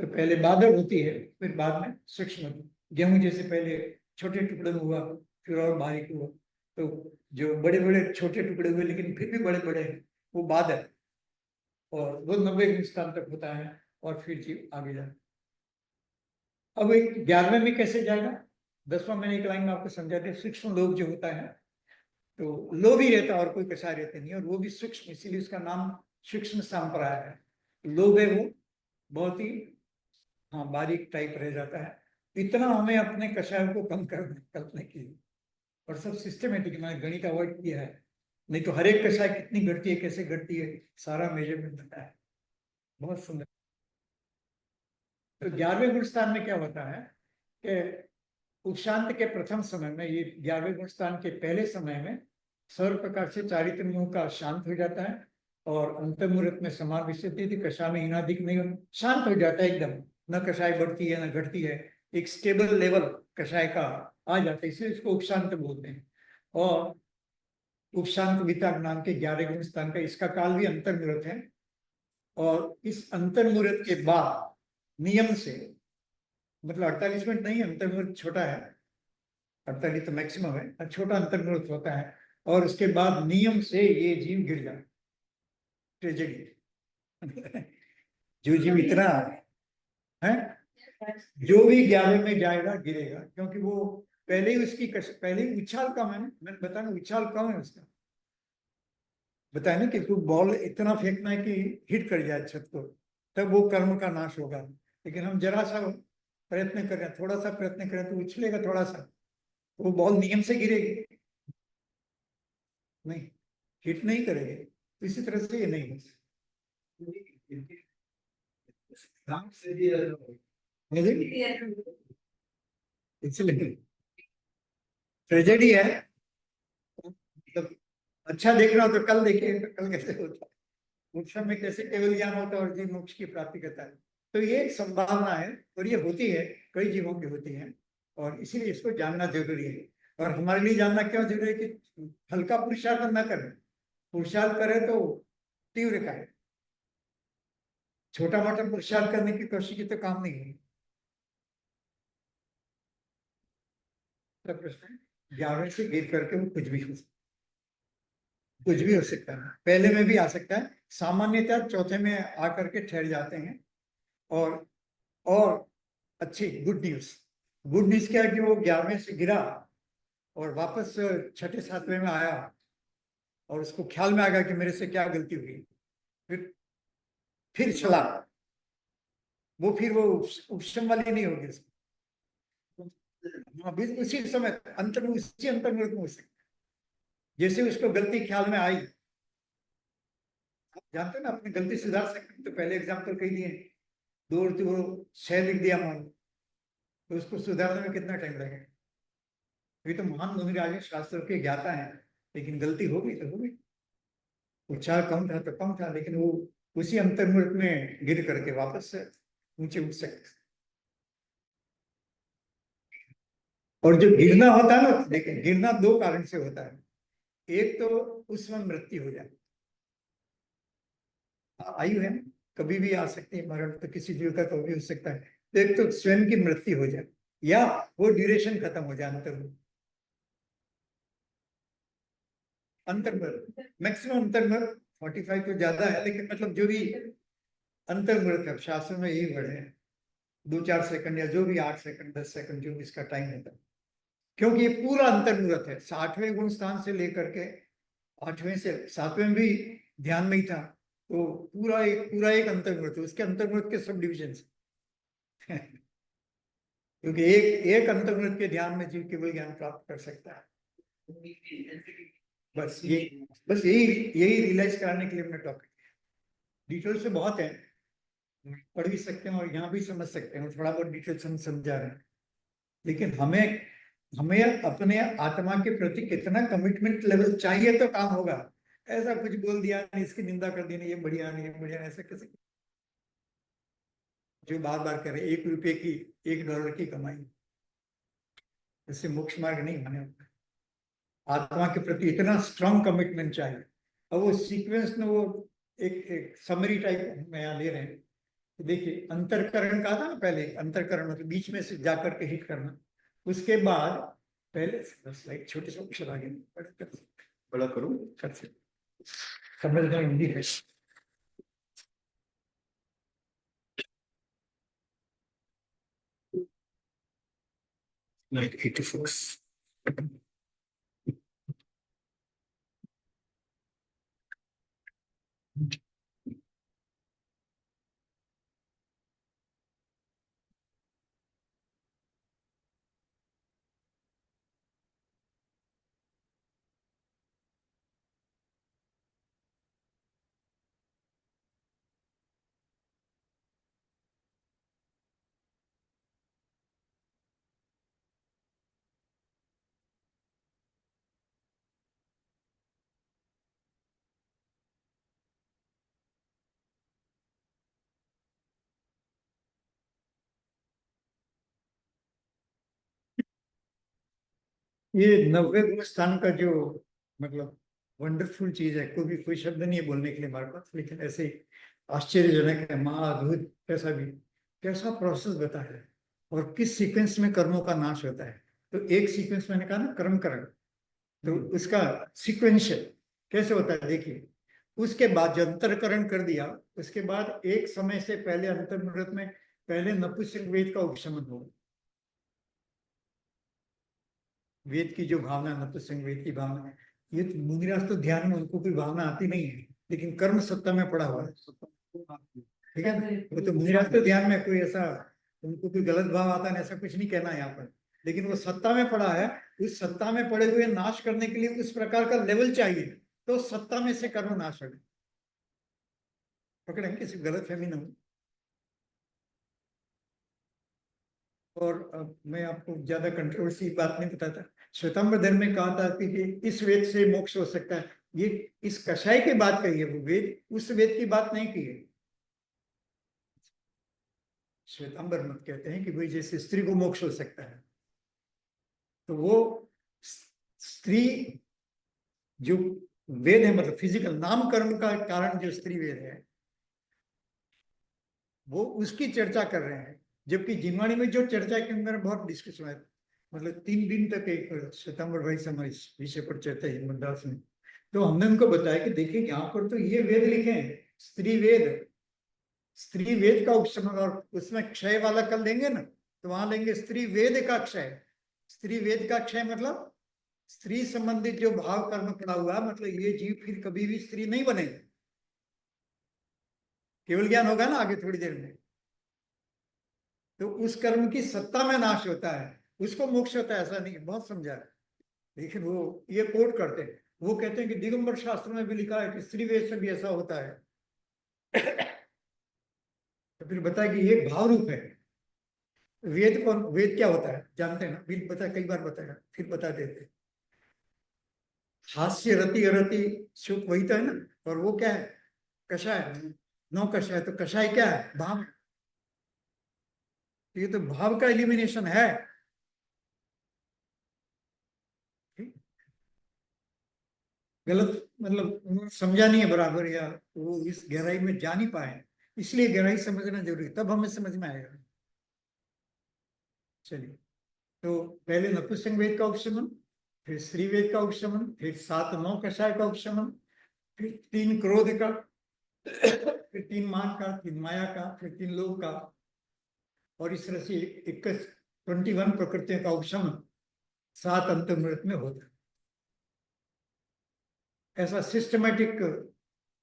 [SPEAKER 1] तो पहले बादर होती है, फिर बाद में सूक्ष्म होती है। गेहूं जैसे पहले छोटे टुकड़े में हुआ, फिर और बारीक हुआ, तो जो बड़े बड़े छोटे टुकड़े हुए लेकिन फिर भी बड़े बड़े हैं, वो बादर, और वो 9वें गुणस्थान तक होता है, और फिर जीव आगे जाए। अब एक 11वें में कैसे जाएगा, 10वां मैंने एक लाइन में आपको समझा दिया। सूक्ष्म लोभ जो होता है, तो लोभ ही रहता है और कोई कषाय रहते नहीं, और वो भी सूक्ष्म, इसीलिए उसका नाम सूक्ष्म संप्राय है। लोभ है वो बहुत ही, हाँ, बारीक टाइप रह जाता है। इतना हमें अपने कषाय को कम करने की, और सब सिस्टमेटिक, मैंने गणित अवॉइड किया है, नहीं तो हर एक कषाय कितनी घटती है, कैसे घटती है, सारा मेजरमेंट होता है। बहुत सुंदर। तो 11वें गुण स्थान में क्या होता है कि उपशांत के प्रथम समय में, ये 11वें गुण स्थान के पहले समय में सर्व प्रकार से चारित्र मुंह का शांत हो जाता है, और अंतर्मुहूर्त में समान विशुद्धि थी, कषाय में इनाधिक नहीं, शांत हो जाता है एकदम, न कषाय बढ़ती है न घटती है, एक स्टेबल लेवल कषाय का आ जाता है, इसलिए इसको उपशांत बोलते हैं। और उपशांत विताग नाम के 11वें गुण स्थान का इसका काल भी अंतर्मुहूर्त है। और इस अंतर्मुहूर्त के बाद नियम से, मतलब 48 मिनट नहीं, अंतर्मुहूर्त छोटा है, 48 तो मैक्सिमम है, छोटा अंतर्मुहूर्त होता है, और उसके बाद नियम से ये जीव गिर जाए, ट्रेजेडी। जो जीव इतना है, जो भी 11वें में जाएगा गिरेगा, क्योंकि वो पहले ही उसकी पहले ही उछाल कम है, मैंने बताया उछाल कम है उसका, बताया ना कि कोई बॉल इतना फेंकना है कि हिट कर जाए छत को, तब वो कर्म का नाश होगा। लेकिन हम जरा सा प्रयत्न करें, थोड़ा सा प्रयत्न करें तो उछलेगा थोड़ा सा, वो बॉल नियम से गिरेगी, नहीं, हिट नहीं करेगी। तो इसी तरह से ये नहीं हो सकता, इसलिए ट्रेजेडी है। मतलब अच्छा देख रहा हो तो कल देखिए, तो कल कैसे होता है, मोक्ष में कैसे केवल ज्ञान होता है और जीव मोक्ष की प्राप्ति करता है। तो ये एक संभावना है, और ये होती है, कई जीवों की होती है, और इसीलिए इसको जानना जरूरी है। और हमारे लिए जानना क्यों जरूरी है कि हल्का पुरुषार्थ न करें, पुरुषार्थ करें तो तीव्र का है, छोटा मोटा पुरुषार्थ करने की कोशिश की तो काम नहीं है। तो प्रश्न 11वें से गिर करके वो कुछ भी हो सकता, कुछ भी हो सकता है, पहले में भी आ सकता है, सामान्यतः चौथे में आकर के ठहर जाते हैं। और और अच्छी गुड न्यूज। गुड न्यूज क्या है कि वो 11वें से गिरा और वापस छठे सातवें में आया और उसको ख्याल में आ गया कि मेरे से क्या गलती हुई। फिर चला। वो फिर वो उपशम वाली नहीं होगी उसकी। हाँ, उसी समय अंतर में, उसी अंतर में हो सकता है। जैसे उसको गलती ख्याल में आई, आप जानते हैं ना, अपनी गलती सुधार सकते हैं। तो पहले एग्जाम्पल कही दिए, 2 और 2 6 लिख दिया मान लो, तो उसको सुधारने में कितना टाइम लगेगा? ये तो महान मुनि राजा शास्त्र के ज्ञाता है, लेकिन गलती हो गई तो हो गई। उच्चार कम था तो कम था, लेकिन वो उसी अंतर्मुख में गिर करके वापस से ऊंचे उठ सकते। और जो गिरना होता है ना, देखिए गिरना 2 कारण से होता है। एक तो उसमें मृत्यु हो जाए, आयु है, कभी भी आ सकती है, मरण तो किसी जीव का कभी हो सकता है। तो एक तो स्वयं की मृत्यु हो जाए, या वो ड्यूरेशन खत्म हो जाए अंतर्मुख। मैक्सिमम अंतर्मुख 45 तो ज्यादा है, लेकिन मतलब जो भी अंतर्मुख है, शास्त्र में यही वर्ड है, 2-4 सेकंड या जो भी 8 सेकंड 10 सेकंड जो भी इसका टाइम होता है। क्योंकि ये पूरा अंतर्मुख है, 60वें गुण स्थान से लेकर के 8वें से 7वें भी ध्यान में ही था। तो पूरा एक अंतर्मुख है, उसके अंतर्मुख के सब डिविजन क्योंकि एक अंतर्मुख के ध्यान में जीव केवल ज्ञान प्राप्त कर सकता है। बस ये बस यही रियलाइज कराने के लिए हमने टॉपिक। डिटेल से बहुत है, पढ़ भी सकते हैं और यहाँ भी समझ सकते हैं, थोड़ा बहुत डिटेल से हम समझा रहे हैं। लेकिन हमें हमें अपने आत्मा के प्रति कितना कमिटमेंट लेवल चाहिए तो काम होगा। ऐसा कुछ बोल दिया नहीं, इसकी निंदा कर दी नहीं, ये बढ़िया नहीं, ये बढ़िया नहीं, ऐसा कैसे? जो बार बार करे 1 रुपए की, $1 की कमाई, इससे मोक्ष मार्ग नहीं माने। आत्मा के प्रति इतना स्ट्रांग कमिटमेंट चाहिए। अब वो सीक्वेंस में वो एक समरी टाइप में यहाँ ले रहे हैं। तो देखिए, अंतरकरण का था ना, पहले अंतरकरण मतलब बीच में से जाकर के हिट करना। उसके बाद पहले स्लाइड छोटे से अक्षर आगे बड़ा करूं, कर से समझना हिंदी है। 86। ये 90 गुण स्थान का जो मतलब वंडरफुल चीज है, कोई शब्द नहीं है बोलने के लिए हमारे पास, लेकिन ऐसे ही आश्चर्यजनक है, महाअद्भुत। कैसा प्रोसेस बताया है और किस सीक्वेंस में कर्मों का नाश होता है। तो एक सीक्वेंस मैंने कहा ना, कर्मकरण, तो उसका सीक्वेंशियल कैसे होता है देखिए। उसके बाद जब अंतरकरण कर दिया, उसके बाद एक समय से पहले अंतर्मुहूर्त में पहले नपुंसक वेद का उपशमन होगा। वेद की जो भावना, नपुंसक वेद की भावना, ये तो मुनिराज तो ध्यान में उनको कोई भावना आती नहीं है, लेकिन कर्म सत्ता में पड़ा हुआ है। ठीक है, वो तो मुनिराज तो ध्यान में कोई ऐसा उनको कोई गलत भाव आता है ऐसा कुछ नहीं कहना है यहाँ पर, लेकिन वो सत्ता में पड़ा है। उस सत्ता में पड़े हुए नाश करने के लिए उस प्रकार का लेवल चाहिए, तो सत्ता में से कर्म नाश हो। पकड़े, किसी गलत फहमी ना हो। और मैं आपको ज्यादा कंट्रोवर्सी बात नहीं बताता। श्वेतांबर धर्म में कहा था कि इस वेद से मोक्ष हो सकता है, ये इस कषाय की बात कही है, वो वेद उस वेद की बात नहीं की है। श्वेतांबर मत कहते हैं कि भाई जैसे स्त्री को मोक्ष हो सकता है, तो वो स्त्री जो वेद है, मतलब फिजिकल नाम कर्म का कारण जो स्त्री वेद है, वो उसकी चर्चा कर रहे हैं। जबकि जिनवाणी में जो चर्चा के अंदर बहुत डिस्कशन है, मतलब 3 दिन तक एक श्वेतांबर भाई समय इस विषय पर चर्चा है हिम्मतदास में। तो हमने उनको बताया कि देखिए यहाँ पर तो ये वेद लिखे हैं, स्त्री वेद का उपशमन, और उसमें क्षय वाला कर देंगे ना, तो वहां लेंगे स्त्री वेद का क्षय। स्त्री वेद का क्षय मतलब स्त्री संबंधित जो भाव कर्म पड़ा हुआ, मतलब ये जीव फिर कभी भी स्त्री नहीं बनेगा। केवल ज्ञान होगा ना आगे थोड़ी देर में, तो उस कर्म की सत्ता में नाश होता है, उसको मोक्ष होता है, ऐसा नहीं। बहुत समझा है, लेकिन वो ये कोट करते हैं, वो कहते हैं कि दिगंबर शास्त्र में भी लिखा है कि स्त्री वेद से भी ऐसा होता है। तो फिर बताया कि ये भाव रूप है। वेद कौन, वेद क्या होता है जानते हैं ना, बिल बता, कई बार बताया, फिर बता देते हैं। हास्य रति अरति सुख वही तो है ना। और वो क्या है, कषाय, नौ कषाय। तो कषाय क्या है, भाव। ये तो भाव का एलिमिनेशन है। गलत मतलब समझा नहीं है बराबर, या वो इस गहराई में जा नहीं पाए, इसलिए गहराई समझना जरूरी है, तब हमें समझ में आएगा। चलिए, तो पहले नपुंसक वेद का उपशमन, फिर स्त्री वेद का उपशमन, फिर 7 9 कषाय का उपशमन, फिर 3 क्रोध का, फिर 3 मान का, 3 माया का, फिर 3 लोभ का, और इस तरह से 21 प्रकृतियों का उपशमन 7 अंतर्मृत में होता है। ऐसा सिस्टमेटिक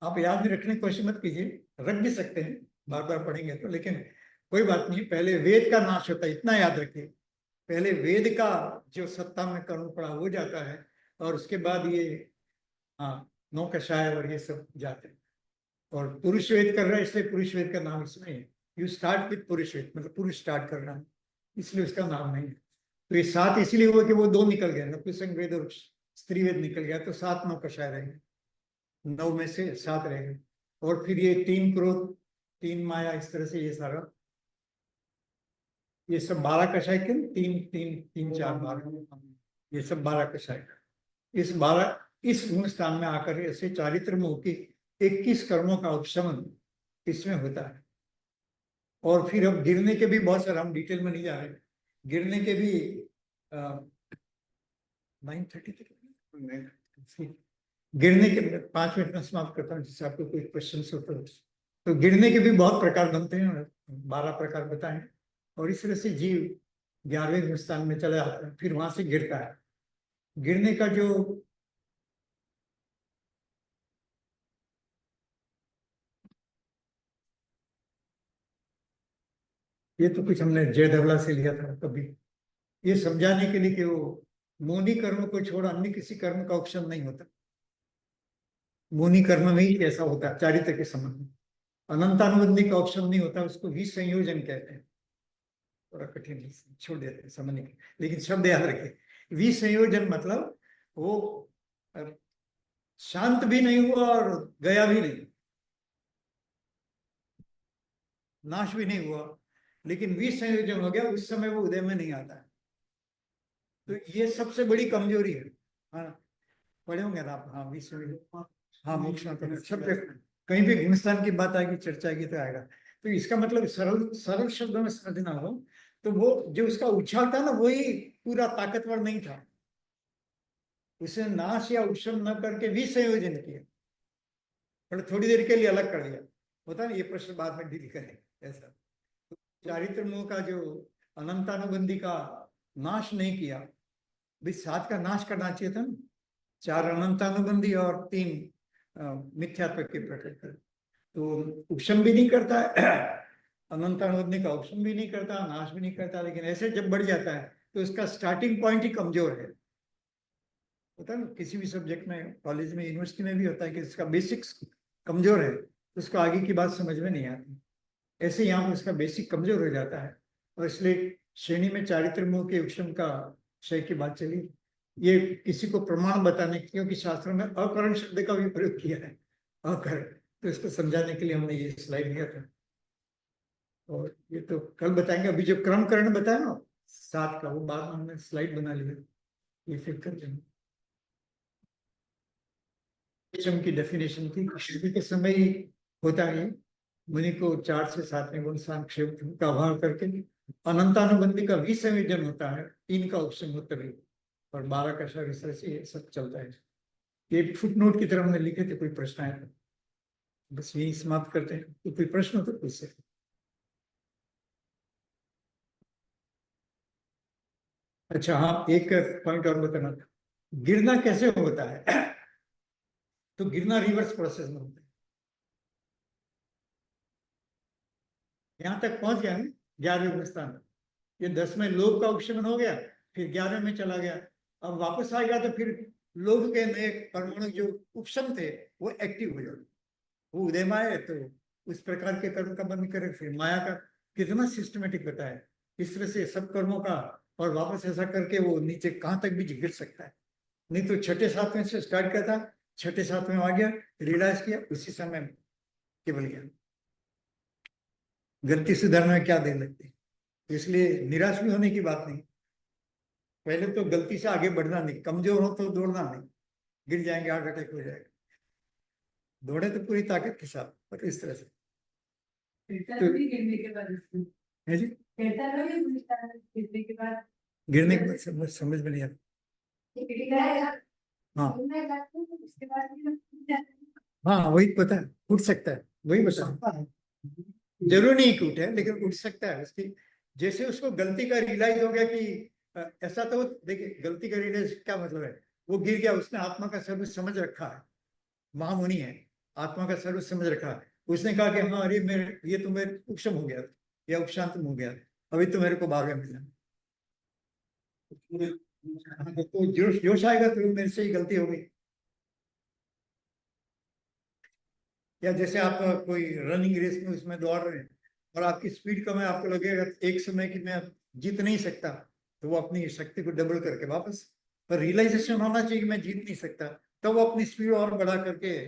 [SPEAKER 1] आप याद नहीं रखने की कोशिश मत कीजिए, रख भी सकते हैं बार बार पढ़ेंगे तो, लेकिन कोई बात नहीं। पहले वेद का नाश होता है, इतना याद रखिए। पहले वेद का जो सत्ता में कर्म पड़ा वो जाता है, और उसके बाद ये, हाँ, 9 कषाय और ये सब जाते हैं। और पुरुष वेद कर रहा है, इसलिए पुरुष वेद का नाम इसमें है। यू स्टार्ट विथ पुरुष वेद, मतलब पुरुष स्टार्ट कर रहा है, इसलिए उसका नाम नहीं है। तो ये 7 इसलिए हुआ कि वो 2 निकल गए, नपुंसक वेद और स्त्री वेद निकल गया, तो 7 9 कषाय रहेंगे, 9 में से 7 रहेंगे। और फिर ये 3 क्रोध, 3 माया, इस तरह से ये सारा, ये सब 12 कषाय के, 3 3 3 4 12, ये सब 12 कषाय। इस गुण स्थान में आकर ऐसे चारित्र मोह की 21 कर्मों का उपशमन इसमें होता है। और फिर अब गिरने के भी बहुत सारे, हम डिटेल में नहीं जा रहे, गिरने के भी 9:30 तक, गिरने के 5 मिनट में समाप्त करता हूँ, जिससे आपको कोई क्वेश्चन हो तो गिरने के भी बहुत प्रकार बनते हैं, 12 प्रकार बताए। और इस तरह से जीव 11वें स्थान में चला जाता है, फिर वहां से गिरता है। गिरने का जो, ये तो कुछ हमने जय धवला से लिया था कभी, ये समझाने के लिए कि वो मोनी कर्म को छोड़ अन्य किसी कर्म का ऑप्शन नहीं होता। मोनी कर्म में ही ऐसा होता है चारित्र के संबंध में। अनंतानुबंधी का ऑप्शन नहीं होता, उसको विसंयोजन कहते हैं। थोड़ा कठिन है, छोड़ देते हैं समझने के, लेकिन शब्द याद रखें। विसंयोजन मतलब वो शांत भी नहीं हुआ और गया भी नहीं, नाश भी नहीं हुआ, लेकिन विसंयोजन हो गया, उस समय वो उदय में नहीं आता है। तो ये सबसे बड़ी कमजोरी है। हाँ, पढ़े होंगे ना आप, हाँ विसंयोजन, हाँ मोक्ष शब्द, कहीं भी हिंदुस्तान की बात आएगी, चर्चा की तो आएगा। तो इसका मतलब सरल सरल शब्दों में समझना हो, तो वो जो उसका उछाल था ना, वही पूरा ताकतवर नहीं था। उसे नाश या उपशम न करके विसंयोजन किया, पर थोड़ी देर के लिए अलग कर दिया। होता ना, ये प्रश्न बाद में डील करें ऐसा। तो चारित्र मोह का जो अनंतानुबंधी का नाश नहीं किया, भाई 7 का नाश करना चाहिए था ना, 4 अनंतानुबंधी और 3 मिथ्यात्व के प्रकट कर, तो उपशम भी नहीं करता है। अनंतानुबंधी का उपशम भी नहीं करता, नाश भी नहीं करता, लेकिन ऐसे जब बढ़ जाता है तो उसका स्टार्टिंग पॉइंट ही कमजोर है। होता है ना, किसी भी सब्जेक्ट में, कॉलेज में, यूनिवर्सिटी में भी होता है कि इसका बेसिक्स कमजोर है, तो उसको आगे की बात समझ में नहीं आती। ऐसे यहाँ पर उसका बेसिक कमजोर हो जाता है, और इसलिए श्रेणी में चारित्र मोह के उपशम का क्षय की बात चली। ये किसी को प्रमाण बताने, क्योंकि शास्त्रों में अकरण शब्द का भी प्रयोग किया है, अकरण, तो इसको समझाने के लिए हमने ये स्लाइड लिया था। और ये तो कल बताएंगे, अभी जो क्रमकरण बताया ना 7 का, वो बाद में हमने स्लाइड बना लिया, ये फिर कर देंगे। की डेफिनेशन थी, शुद्धि के समय ही होता है। मुनि को 4 से 7 में गुण सांक्षेप का अभाव करके अनंतानुबंधी का विसंयोजन होता है, 3 का उपशम होता है, और 12 का शरीर से ये सब चलता है। ये फुटनोट की तरह हमने लिखे थे, कोई प्रश्न आया था, बस यही समाप्त करते हैं। तो कोई प्रश्न हो तो पूछ सकते। अच्छा हाँ, एक पॉइंट और बताना था। गिरना कैसे होता है? तो गिरना रिवर्स प्रोसेस में होता है। यहाँ तक पहुंच गया ना, 11वें स्थान तक। ये 10 में लोभ का उपशमन हो गया, फिर 11 में चला गया। अब वापस आ गया तो फिर लोभ के नए परमाणु जो उपशम थे वो एक्टिव हो जाते, वो उदय में आए, तो उस प्रकार के कर्म का बंद करे। फिर माया का कितना सिस्टमेटिक बताया इस तरह से सब कर्मों का। और वापस ऐसा करके वो नीचे कहाँ तक भी गिर सकता है। नहीं तो छठे सातवें से स्टार्ट किया था, छठे सातवें आ गया, रियलाइज किया, उसी समय केवल ज्ञान। गलती सुधारने में क्या देर लगती है, इसलिए निराश भी होने की बात नहीं। पहले तो गलती से आगे बढ़ना नहीं, कमजोर हो तो दौड़ना नहीं, गिर जाएंगे, हार्ट अटैक हो जाएगा। दौड़े तो पूरी ताकत के साथ, पर इस तरह से। तो गिरने के बाद है जी, गिरने के बाद, गिरने के बाद समझ में नहीं आता। हाँ हाँ, वही पता है, उठ सकता है, वही बता। जरूरी नहीं कि उठे, लेकिन उठ सकता है उसकी। जैसे उसको गलती का रियलाइज हो गया कि ऐसा, तो देखिए गलती का रियलाइज क्या मतलब है, वो गिर गया, उसने आत्मा का सर्व समझ रखा है, महामुनि है, आत्मा का सर्व समझ रखा है। उसने कहा कि हाँ अरे मेरे, ये तो मेरे उपशम हो गया था, या उपशांत हो गया था, अभी तो मेरे को बाहर मिलना। तो जोश जोश आएगा तो मेरे से ही गलती हो गई। या जैसे आप कोई रनिंग रेस में उसमें दौड़ रहे हैं और आपकी स्पीड कम है, आपको लगेगा एक समय कि मैं जीत नहीं सकता, तो वो अपनी शक्ति को डबल करके वापस, पर रियलाइजेशन होना चाहिए कि मैं जीत नहीं सकता, तो वो अपनी स्पीड और बढ़ा करके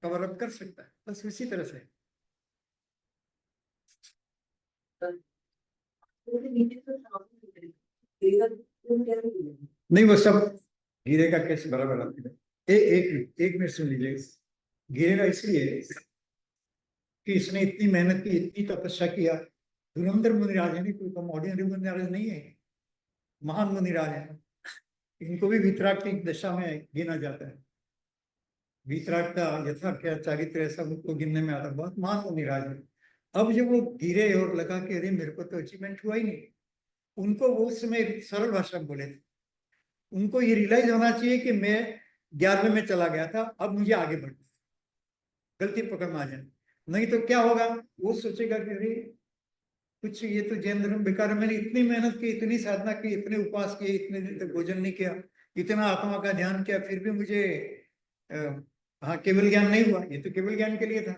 [SPEAKER 1] कवर अप कर सकता है। बस इसी तरह से। नहीं वो सब गिरेगा कैसे बराबर आपकी बात। एक एक मिनट सुन लीजिए। गिरेगा इसलिए कि इसने इतनी मेहनत की, इतनी तपस्या किया। धुरंधर मुनिराज है, कोई कम ऑर्डिनरी मुनिराज नहीं है, महान मुनिराज है। इनको भी वितराग की दशा में गिना जाता है। वितराग का यथा क्या चारित्र ऐसा उनको गिनने में आता है, बहुत महान मुनिराज है। अब जब वो गिरे और लगा कि अरे मेरे को तो अचीवमेंट हुआ ही नहीं, उनको वो उस समय सरल भाषा में बोले थे, उनको ये रियलाइज होना चाहिए कि मैं 11वें में चला गया था, अब मुझे आगे बढ़ना, गलती पकड़ में आ जाए। नहीं तो क्या होगा, वो सोचेगा कि अरे कुछ ये तो जैन धर्म बेकार है, मैंने इतनी मेहनत की, इतनी साधना की, इतने उपवास किए, इतने दिन तक भोजन नहीं किया, इतना आत्मा का ध्यान किया, फिर भी मुझे अ, हाँ केवल ज्ञान नहीं हुआ। ये तो केवल ज्ञान के लिए था,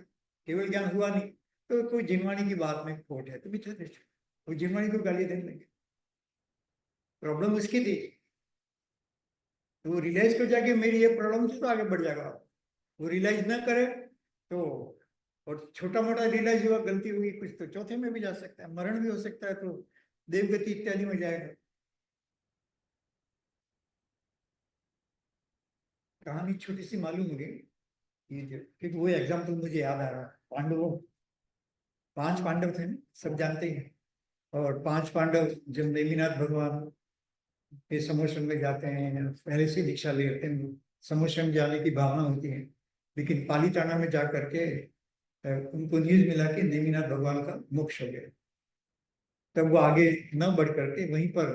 [SPEAKER 1] केवल ज्ञान हुआ नहीं। तो कोई जिनवाणी की बात में खोट है तो भी वो जिनवाणी को गाली देने लगे। प्रॉब्लम उसकी थी, तो वो रियलाइज कर जाके मेरी ये प्रॉब्लम थी, तो आगे बढ़ जाएगा। वो रियलाइज ना करे तो, और छोटा मोटा रियलाइज हुआ गलती हुई कुछ, तो चौथे में भी जा सकता है, मरण भी हो सकता है, तो देवगति इत्यादि में जाएगा। कहानी छोटी सी मालूम होगी ये जो, क्योंकि वो एग्जाम्पल मुझे याद आ रहा है। पांडवों, 5 पांडव थे ना, सब जानते ही हैं। और 5 पांडव जब नेमिनाथ भगवान के समोशन में जाते हैं, पहले से दीक्षा ले लेते हैं, समोशन में जाने की भावना होती है, लेकिन पालीताना में जा करके उनको न्यूज मिला कि नेमिनाथ भगवान का मोक्ष हो गया। तब वो आगे न बढ़ करके वहीं पर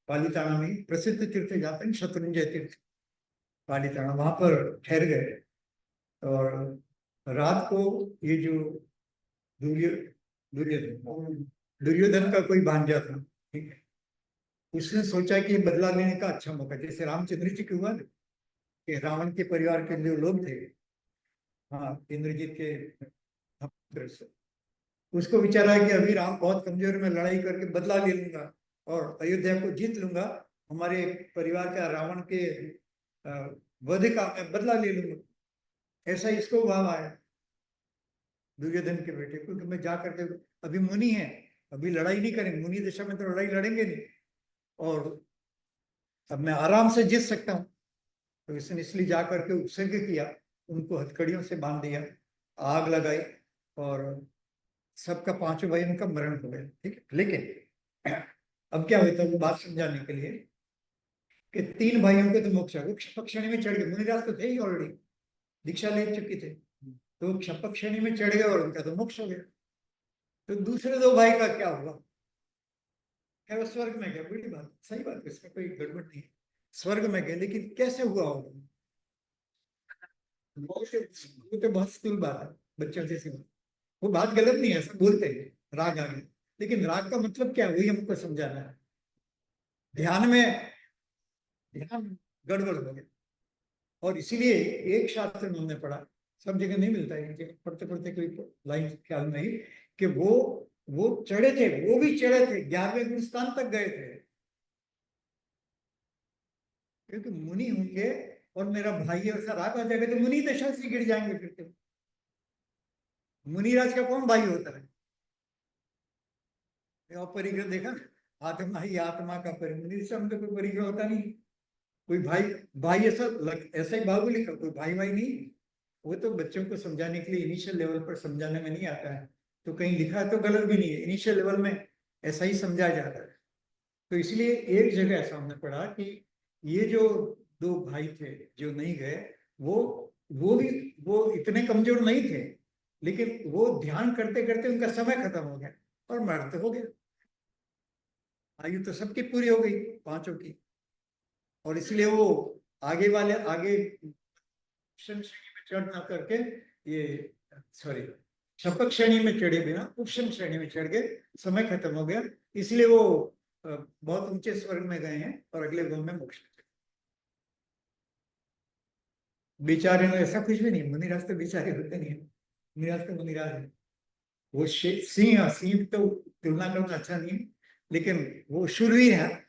[SPEAKER 1] पालीताना में प्रसिद्ध तीर्थ जाते हैं, शत्रुंजय तीर्थ, पालीताना, वहां पर ठहर गए। और रात को ये जो दुर्यो दुर्योधन दुर्योधन का कोई भांजा था, ठीक है, उसने सोचा कि ये बदला लेने का अच्छा मौका, जैसे रामचंद्र जी की हुआ ना, कि रावण के परिवार के जो लोग थे, हाँ इंद्रजीत के पुत्र से, उसको विचार है कि अभी राम बहुत कमजोर है, मैं लड़ाई करके बदला ले लूंगा और अयोध्या को जीत लूंगा, हमारे परिवार का रावण के वध का मैं बदला ले लूंगा। ऐसा इसको भाव आया दुर्योधन के बेटे को कि मैं जा करके, अभी मुनि है, अभी लड़ाई नहीं करेंगे, मुनि दशा में तो लड़ाई लड़ेंगे नहीं, और अब मैं आराम से जीत सकता हूँ। तो इसने इसलिए जा करके उत्सर्ग किया, उनको हथकड़ियों से बांध दिया, आग लगाई, और सबका 5 भाइयों का मरण हो गया। ठीक है, लेकिन अब क्या होता है, वो बात समझाने के लिए कि 3 भाइयों के तो मोक्ष है, वो क्षपक श्रेणी में चढ़ गए, मुनिराज तो थे ही ऑलरेडी, दीक्षा ले चुके थे, तो क्षपक श्रेणी में चढ़ गए और उनका तो मोक्ष हो गया। तो दूसरे 2 भाई का क्या हुआ? क्या वो स्वर्ग में गया, बड़ी बात, सही बात है, इसमें कोई गड़बड़ नहीं है। स्वर्ग में गए, लेकिन कैसे हुआ होगा, वो तो बहुत स्थूल बात है, बच्चों जैसी बात। वो बात गलत नहीं है, सब बोलते हैं राग आ गया, लेकिन राग का मतलब क्या है वही हमको समझाना है। ध्यान में ध्यान गड़बड़ हो गया, और इसीलिए एक शास्त्र में हमने पढ़ा, सब जगह नहीं मिलता है, कि पढ़ते पढ़ते कोई लाइन ख्याल में आई कि वो चढ़े थे, वो भी चढ़े थे, 11वें गुणस्थान तक गए थे, क्योंकि मुनि होंगे और मेरा भाई ऐसा राग आ जाएगा तो मुनि दशा से गिर जाएंगे फिर तो। मुनिराज का कौन भाई होता है? परिग्रह देखा ना? आत्मा ही आत्मा का परिग्रह, से हमको कोई परिग्रह होता नहीं, कोई भाई, भाई ऐसा ऐसा ही बाबू लिखा, कोई भाई भाई नहीं। वो तो बच्चों को समझाने के लिए इनिशियल लेवल पर समझाने में नहीं आता है, तो कहीं लिखा है तो गलत भी नहीं है, इनिशियल लेवल में ऐसा ही समझाया जाता है। तो इसलिए एक जगह ऐसा हमने पढ़ा कि ये जो दो भाई थे जो नहीं गए, वो वो भी वो इतने कमजोर नहीं थे, लेकिन वो ध्यान करते करते उनका समय खत्म हो गया और मृत हो गया। आयु तो सबकी पूरी हो गई, पांचों की, और इसलिए वो आगे उपशन श्रेणी में चढ़ ना करके, ये सॉरी, शपथ श्रेणी में चढ़े बिना उपशन श्रेणी में चढ़ गए, समय खत्म हो गया, इसलिए वो बहुत ऊंचे स्वर्ग में गए हैं और अगले गुण में मोक्ष में चले। बेचारे में ऐसा कुछ भी नहीं, मुनिराज तो बेचारे होते नहीं है, मुनिराज तो मुनिराज है। वो सिंह, सिंह तो तुलना करना अच्छा नहीं है, लेकिन वो शूरवीर है।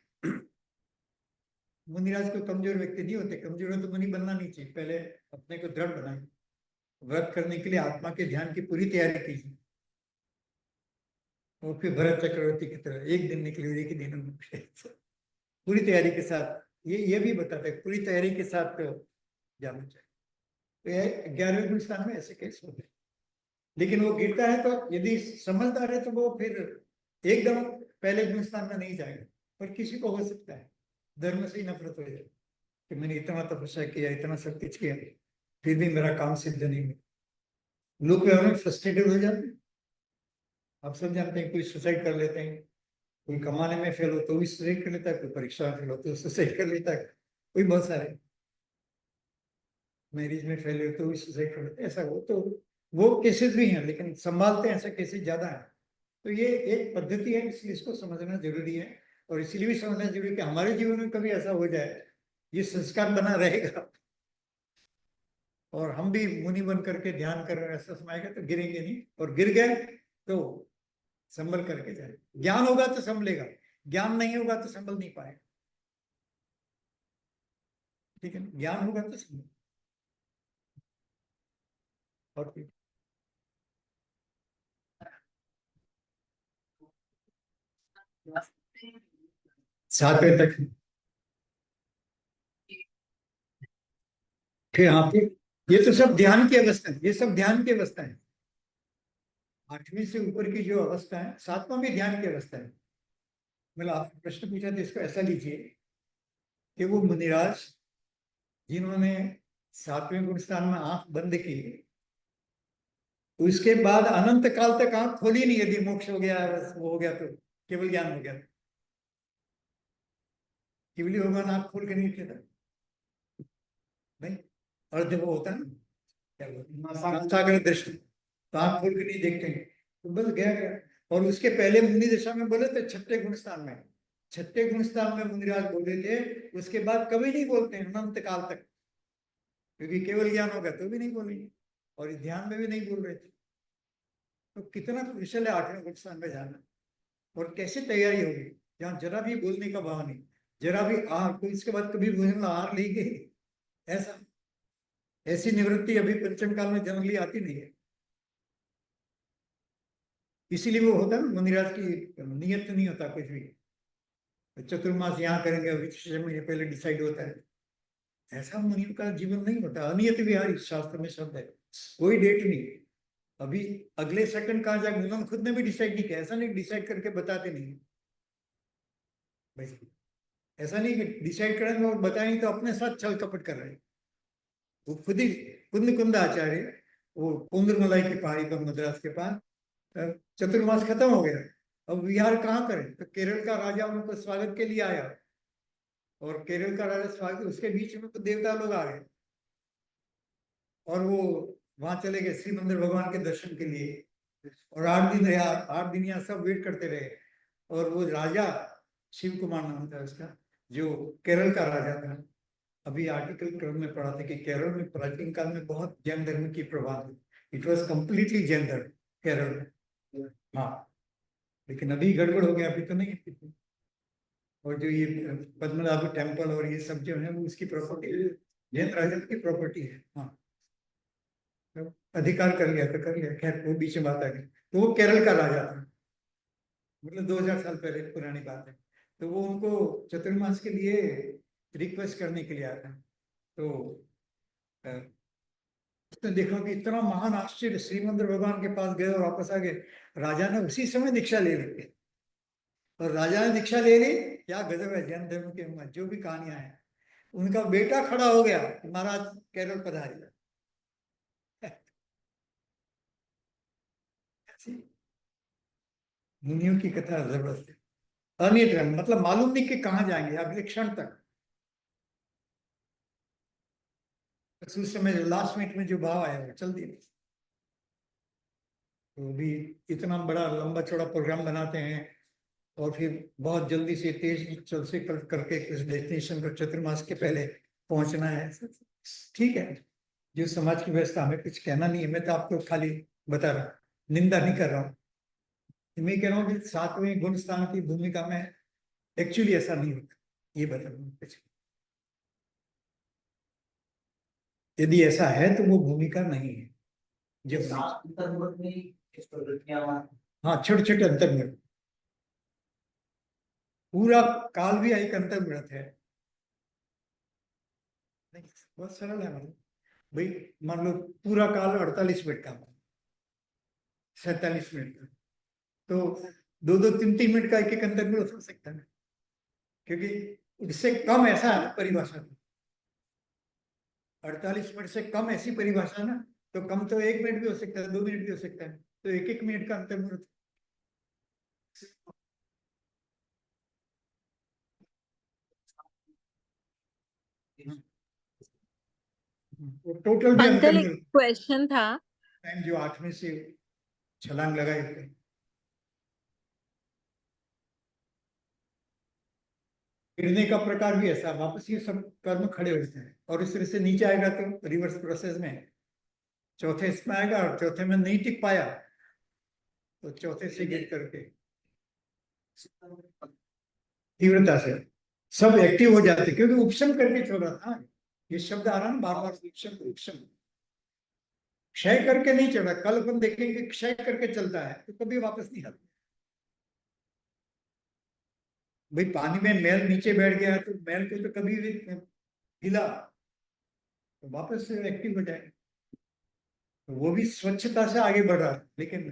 [SPEAKER 1] मुनिराज को कमजोर व्यक्ति नहीं होते, कमजोर हो तो मुनि बनना नहीं चाहिए, पहले अपने को दृढ़ बनाए, व्रत करने के लिए आत्मा के ध्यान की पूरी तैयारी कीजिए, और फिर भरत चक्रवर्ती की तरह एक दिन निकले एक ही दिन में पूरी तैयारी के साथ, ये भी बताते हैं पूरी तैयारी के साथ तो जाना चाहिए। तो ये 11वें गुण स्थान में ऐसे केस होते हैं, लेकिन वो गिरता है तो यदि समझदार है तो वो फिर एकदम पहले गुण स्थान में नहीं जाएगा, पर किसी को हो सकता है धर्म से ही नफरत हो जाए कि मैंने इतना तपस्या किया, इतना सब कुछ किया, फिर भी मेरा काम सिद्ध नहीं हुआ, लोग फ्रस्ट्रेटेड हो जाते हैं। आप सब जानते हैं, कोई सुसाइड कर लेते हैं, कोई कमाने में फेल हो तो भी सुसाइड कर लेता है, कोई परीक्षा में फेल हो तो सुसाइड कर लेता है, कोई बहुत सारे मैरिज में फेल हो तो भी सुसाइड कर लेते हैं, ऐसा हो तो वो केसेस भी हैं, लेकिन संभालते हैं ऐसे केसेस ज्यादा है। तो ये एक पद्धति है, इसलिए इसको समझना जरूरी है, और इसीलिए भी समझना जरूरी है कि हमारे जीवन में कभी ऐसा हो जाए, ये संस्कार बना रहेगा और हम भी मुनि बन करके ध्यान कर रहे हैं, ऐसा समय आएगा तो गिरेंगे नहीं, और गिर गए तो संभल करके जाए। ज्ञान होगा तो संभलेगा, ज्ञान नहीं होगा तो संभल नहीं पाएगा, ठीक है, ज्ञान होगा तो संभल। और फिर 7वें तक, फिर हाँ फिर ये तो सब ध्यान की अवस्था है, ये सब ध्यान की अवस्था है। 8वीं से ऊपर की जो अवस्था है, 7वां भी ध्यान की अवस्था है। मतलब आपने प्रश्न पूछा तो इसको ऐसा लीजिए कि वो मुनिराज जिन्होंने 7वें गुण स्थान में आंख बंद की, उसके बाद अनंत काल तक आंख खोली नहीं, यदि मोक्ष हो गया, बस वो हो गया तो केवल ज्ञान हो गया, केवली भगवान आंख खोल के नहीं थे नहीं, और जब वो होता है ना, क्या बोलते हैं, सागर दृष्टि, तो आंख खोल के नहीं देखते हैं, तो बस गया। और उसके पहले मुनि दशा में बोले थे 6ठे गुण स्थान में, 6ठे गुण स्थान में मुनिराज बोले थे, उसके बाद कभी नहीं बोलते हैं अनंत काल तक, क्योंकि केवल ज्ञान होगा तो भी नहीं बोलेंगे, और इस ध्यान में भी नहीं बोल रहे थे। तो कितना कुशल है 8वें गुण स्थान में जाना, और कैसे तैयारी होगी, जहाँ जरा भी बोलने का भाव नहीं, जरा भी आर, कोई इसके बाद कभी बोलना आर ली गई, ऐसा, ऐसी निवृत्ति अभी पंचम काल में जनरली आती नहीं है। इसीलिए वो होता है ना, मुनिराज की नियत नहीं होता कुछ भी, चतुर्मास यहाँ करेंगे अभी 6 महीने पहले डिसाइड होता है, ऐसा मुनियों का जीवन नहीं होता। अनियत विहारी शास्त्र में शब्द है, कोई डेट नहीं, अभी अगले सेकंड कहाँ जाएगा उन्होंने खुद ने भी डिसाइड नहीं किया, ऐसा नहीं डिसाइड करके बताते नहीं भाई, ऐसा नहीं कि डिसाइड करेंगे और बताएंगे तो अपने साथ छल कपट कर रहे हैं। वो खुद ही कुंद कुंद आचार्य, वो कुंदमलाई की पहाड़ी पर मद्रास के पास, चतुर्मास खत्म हो गया, अब विहार कहाँ करें? तो केरल का राजा उनको स्वागत के लिए आया, और केरल का राजा स्वागत, उसके बीच में तो देवता लोग आ गए, और वो वहां चले गए श्री मंदिर भगवान के दर्शन के लिए। और 8 दिन रहे, 8 दिन यहाँ सब वेट करते रहे। और वो राजा, शिव कुमार नाम था उसका, जो केरल का राजा था। अभी आर्टिकल क्रम में पढ़ा था कि केरल में प्राचीन काल में बहुत जैन धर्म की प्रभाव है। इट वॉज कम्प्लीटली जैन धर्म केरल में। हाँ, लेकिन अभी गड़बड़ हो गया, अभी तो नहीं है। और जो ये पद्मनाभ टेम्पल और ये सब जो है वो उसकी प्रॉपर्टी, जैन राजा की प्रॉपर्टी है। हाँ, तो अधिकार कर लिया तो कर लिया, खैर वो बीच में बात आ गई। तो वो केरल का राजा था, मतलब 2000 साल पहले पुरानी बात है। तो वो उनको चतुर्मास के लिए रिक्वेस्ट करने के लिए आया था। तो अ, उसने देखा कि इतना महान आश्चर्य, श्रीमंदिर भगवान के पास गए और वापस आ गए। राजा ने उसी समय दीक्षा ले ली, और राजा ने दीक्षा ले ली। क्या गजब है जैन धर्म के जो भी कहानियां हैं। उनका बेटा खड़ा हो गया कि महाराज केरल पधारिए। ऐसी मुनियों की कथा जबरदस्त है। अनियत है, मतलब मालूम नहीं कि कहाँ जाएंगे अगले क्षण तक। बस उस समय लास्ट मिनट में जो भाव आया वो चल दिया। तो भी इतना बड़ा लंबा चौड़ा प्रोग्राम बनाते हैं, और फिर बहुत जल्दी से तेज चल से करके इस डेस्टिनेशन पर चतुर्मास के पहले पहुंचना है। ठीक है, जो समाज की व्यवस्था, हमें कुछ कहना नहीं है, मैं तो आपको खाली बता रहा हूँ, निंदा नहीं कर रहा हूँ। मैं कह रहा हूँ कि 7वें गुण स्थान की भूमिका में एक्चुअली ऐसा नहीं होता, ये बता रहा हूँ कुछ। यदि ऐसा है तो वो भूमिका नहीं है। जब हाँ, छोटे छोटे अंतर में पूरा काल भी एक अंतर मिलत है। नहीं, बहुत सरल है। मतलब भाई, मान लो पूरा काल 48 मिनट का, 47 मिनट का, तो 2-2, 3-3 मिनट का एक एक अंतर भी हो सकता है, क्योंकि इससे कम ऐसा है परिभाषा में। 48 मिनट से कम ऐसी परिभाषा है ना, तो कम तो 1 मिनट भी हो सकता है, 2 मिनट भी हो सकता है, तो एक एक मिनट का अंतर भी टोटल भी अंतर
[SPEAKER 2] अंकल एक
[SPEAKER 1] मिलता
[SPEAKER 2] क्वेश्चन था।
[SPEAKER 1] है। जो 8वें से छलांग लगाए थे, गिरने का प्रकार भी ऐसा, वापस ये सब कर्म खड़े होते हैं, और इस तरह से नीचे आएगा तो रिवर्स प्रोसेस में चौथे इसमें आएगा, और चौथे में नहीं टिक पाया तो चौथे से गिर करके तीव्रता से सब एक्टिव हो जाते, क्योंकि उपशम करके चल रहा था। ये शब्द आ रहा है ना बार बार, उपशम उपशम, क्षय करके नहीं चल रहा। कल अपन देखेंगे क्षय करके चलता है तो कभी वापस नहीं आता। भाई पानी में मैल नीचे बैठ गया तो मैल को तो कभी भी हिला तो वापस से एक्टिव हो जाए। तो वो भी स्वच्छता से आगे बढ़ रहा है, लेकिन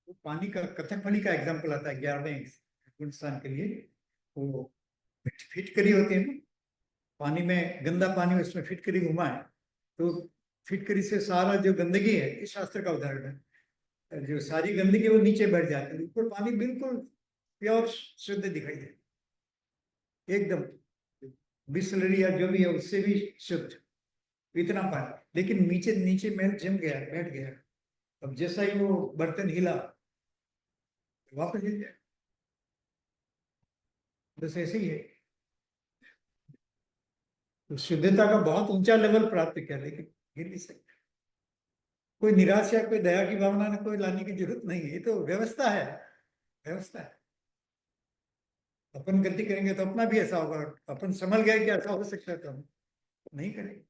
[SPEAKER 1] वो पानी का, कथकली का एग्जाम्पल आता है 11वें गुण स्थान के लिए। वो फिटकरी होती है ना, पानी में गंदा पानी, उसमें फिटकरी घुमा है, तो फिटकरी से सारा जो गंदगी है, इस शास्त्र का उदाहरण है, जो सारी गंदगी वो नीचे बैठ जाती है, ऊपर पानी बिल्कुल प्योर शुद्ध दिखाई दे, एकदम बिस्लरी या जो भी है उससे भी शुद्ध, इतना पानी। लेकिन नीचे नीचे मैल जम गया, बैठ गया। अब जैसा ही वो बर्तन हिला वापस हिल जाए, बस ऐसे ही है। तो शुद्धता का बहुत ऊंचा लेवल प्राप्त किया, लेकिन गिर नहीं सकता। कोई निराश या कोई दया की भावना ने कोई लाने की जरूरत नहीं है, ये तो व्यवस्था है, व्यवस्था है। अपन गलती करेंगे तो अपना भी ऐसा होगा, अपन संभल गए कि ऐसा हो सकता है तो हम नहीं करेंगे।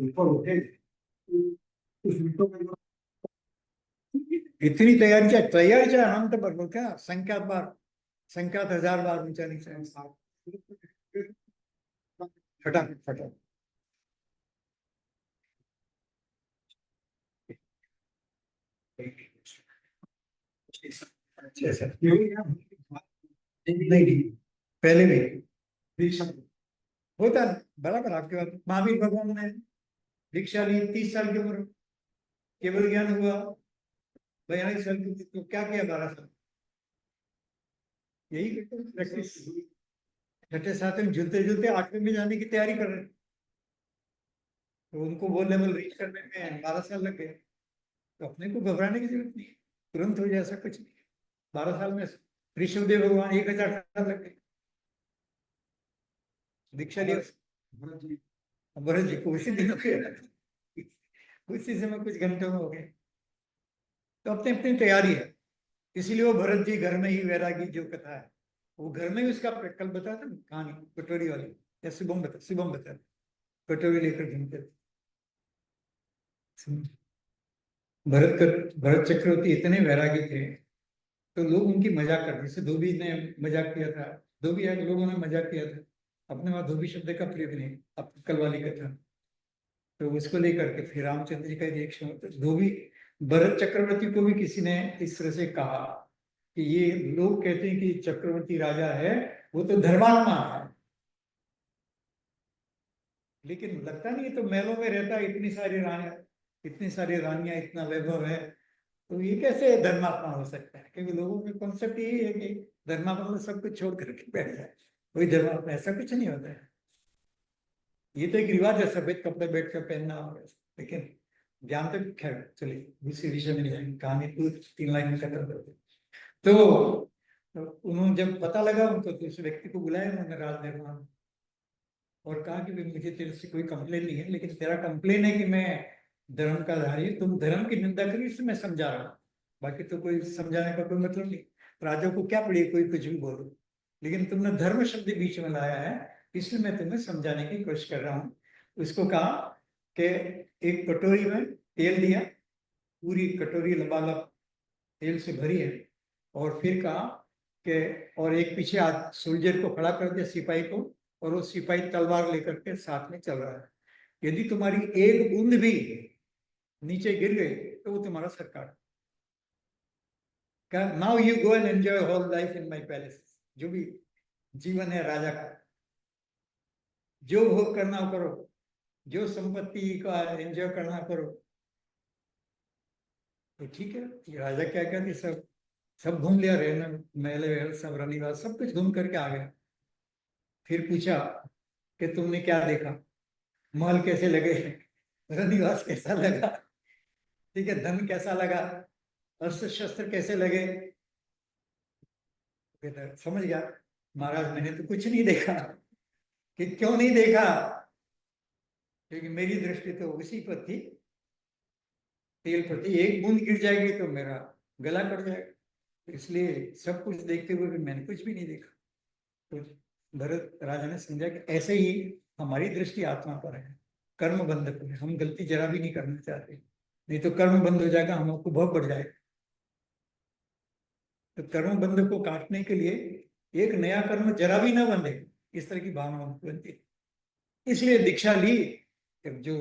[SPEAKER 1] ऊपर उठे, इतनी तैयारी क्या, तैयारी चाहे अनंत पर क्या, संख्यात बार, संख्यात 1000 बार ऊंचा नीचे, फटाफट फटाफट। अच्छा अच्छा, नहीं नहीं, पहले भी होता है, बराबर आपके बात। महावीर भगवान ने दीक्षा ली 30 साल की उम्र, केवल ज्ञान हुआ 42 साल की थी, तो क्या किया 12 साल? यही प्रैक्टिस। छठे सातवें में झूलते झूलते 8वें में जाने की तैयारी कर रहे थे, तो उनको वो लेवल रीच करने में 12 साल लग गए। तो अपने को घबराने की जरूरत नहीं है, तुरंत हो जाए ऐसा कुछ नहीं है। 12 साल में ऋषभदेव भगवान 1000 साल लग गए दीक्षा लिया। भरत जी को उसी दिनों के उसी समय कुछ घंटों में हो गए। तो अपनी अपनी तैयारी है, इसीलिए वो भरत जी घर में ही वैरागी जो कथा है, वो घर में ही उसका कल बताया था कहानी कटोरी वाली, या शुभम बता कटोरी लेकर घूमते थे। भरत चक्रवर्ती इतने वैरागी थे, तो लोग उनकी मजाक करते, जैसे धोबी ने मजाक किया था, धोबी आगे लोगों ने मजाक किया था, अपने वहां धोबी शब्द का प्रयोग नहीं, अब कल वाली कथा। तो उसको लेकर के फिर रामचंद्र जी का रिएक्शन होता है। धोबी भरत चक्रवर्ती को भी किसी ने इस तरह से कहा कि ये लोग कहते हैं कि चक्रवर्ती राजा है, वो तो धर्मात्मा है, लेकिन लगता नहीं है, तो महलों में रहता है, इतनी सारी रानियां, इतना वैभव है, तो ये कैसे धर्मात्मा हो सकता है? क्योंकि लोगों का कॉन्सेप्ट यही है कि धर्मात्मा मतलब सब कुछ छोड़ करके बैठ जाए, कोई धर्मात्मा, ऐसा कुछ नहीं होता है। ये तो एक रिवाज है सफेद कपड़े बैठ कर पहनना, और लेकिन ज्ञान तो खैर चलिए इसी विषय में नहीं जाएंगे, कहानी तो 3 लाइन में खत्म कर दी। तो उन्होंने जब पता लगा उनको, तो उस व्यक्ति को बुलाया उन्होंने राज निर्माण, और कहा कि भाई मुझे तेरे से कोई कंप्लेन नहीं है, लेकिन तेरा कंप्लेन है कि मैं धर्म का धारी हूं, तुम धर्म की निंदा करी, इसलिए मैं समझा रहा हूँ, बाकी तो कोई समझाने का कोई मतलब नहीं। राजा को क्या पड़ी कोई कुछ भी बोलो, लेकिन तुमने धर्म शब्द बीच में लाया है, इसलिए मैं तुम्हें समझाने की कोशिश कर रहा हूँ। उसको कहा कि एक कटोरी में तेल दिया, पूरी कटोरी लबालब तेल से भरी है, और फिर कहा कि और एक पीछे सोल्जर को खड़ा कर दिया, सिपाही को, और वो सिपाही तलवार लेकर के साथ में चल रहा है। यदि तुम्हारी एक बूंद भी नीचे गिर गई तो वो तुम्हारा सर काट। Now you go and enjoy whole life in my palace. जो भी जीवन है राजा का, जो भोग करना हो करो, जो संपत्ति का एंजॉय करना करो। तो ठीक है, ये राजा क्या कहते, सब सब घूम लिया, रहना महल वहल सब रनिवास सब कुछ घूम करके आ गया। फिर पूछा कि तुमने क्या देखा, महल कैसे लगे, रनिवास कैसा लगा, ठीक है, धन कैसा लगा, अस्त्र शस्त्र कैसे लगे? समझ गया महाराज, मैंने तो कुछ नहीं देखा। कि क्यों नहीं देखा? क्योंकि मेरी दृष्टि तो उसी पर थी, तेल पर थी, एक बूंद गिर जाएगी तो मेरा गला कट जाएगा, इसलिए सब कुछ देखते हुए भी मैंने कुछ भी नहीं देखा। तो भरत राजा ने समझा कि ऐसे ही हमारी दृष्टि आत्मा पर है, कर्म बंध पर है, हम गलती जरा भी नहीं करना चाहते, नहीं तो कर्म बंद हो जाएगा, हमको भोग बढ़ जाएगा। तो कर्म बंध को काटने के लिए एक नया कर्म जरा भी ना बंधे, इस तरह की भावना बनती है। इसलिए दीक्षा ली। जो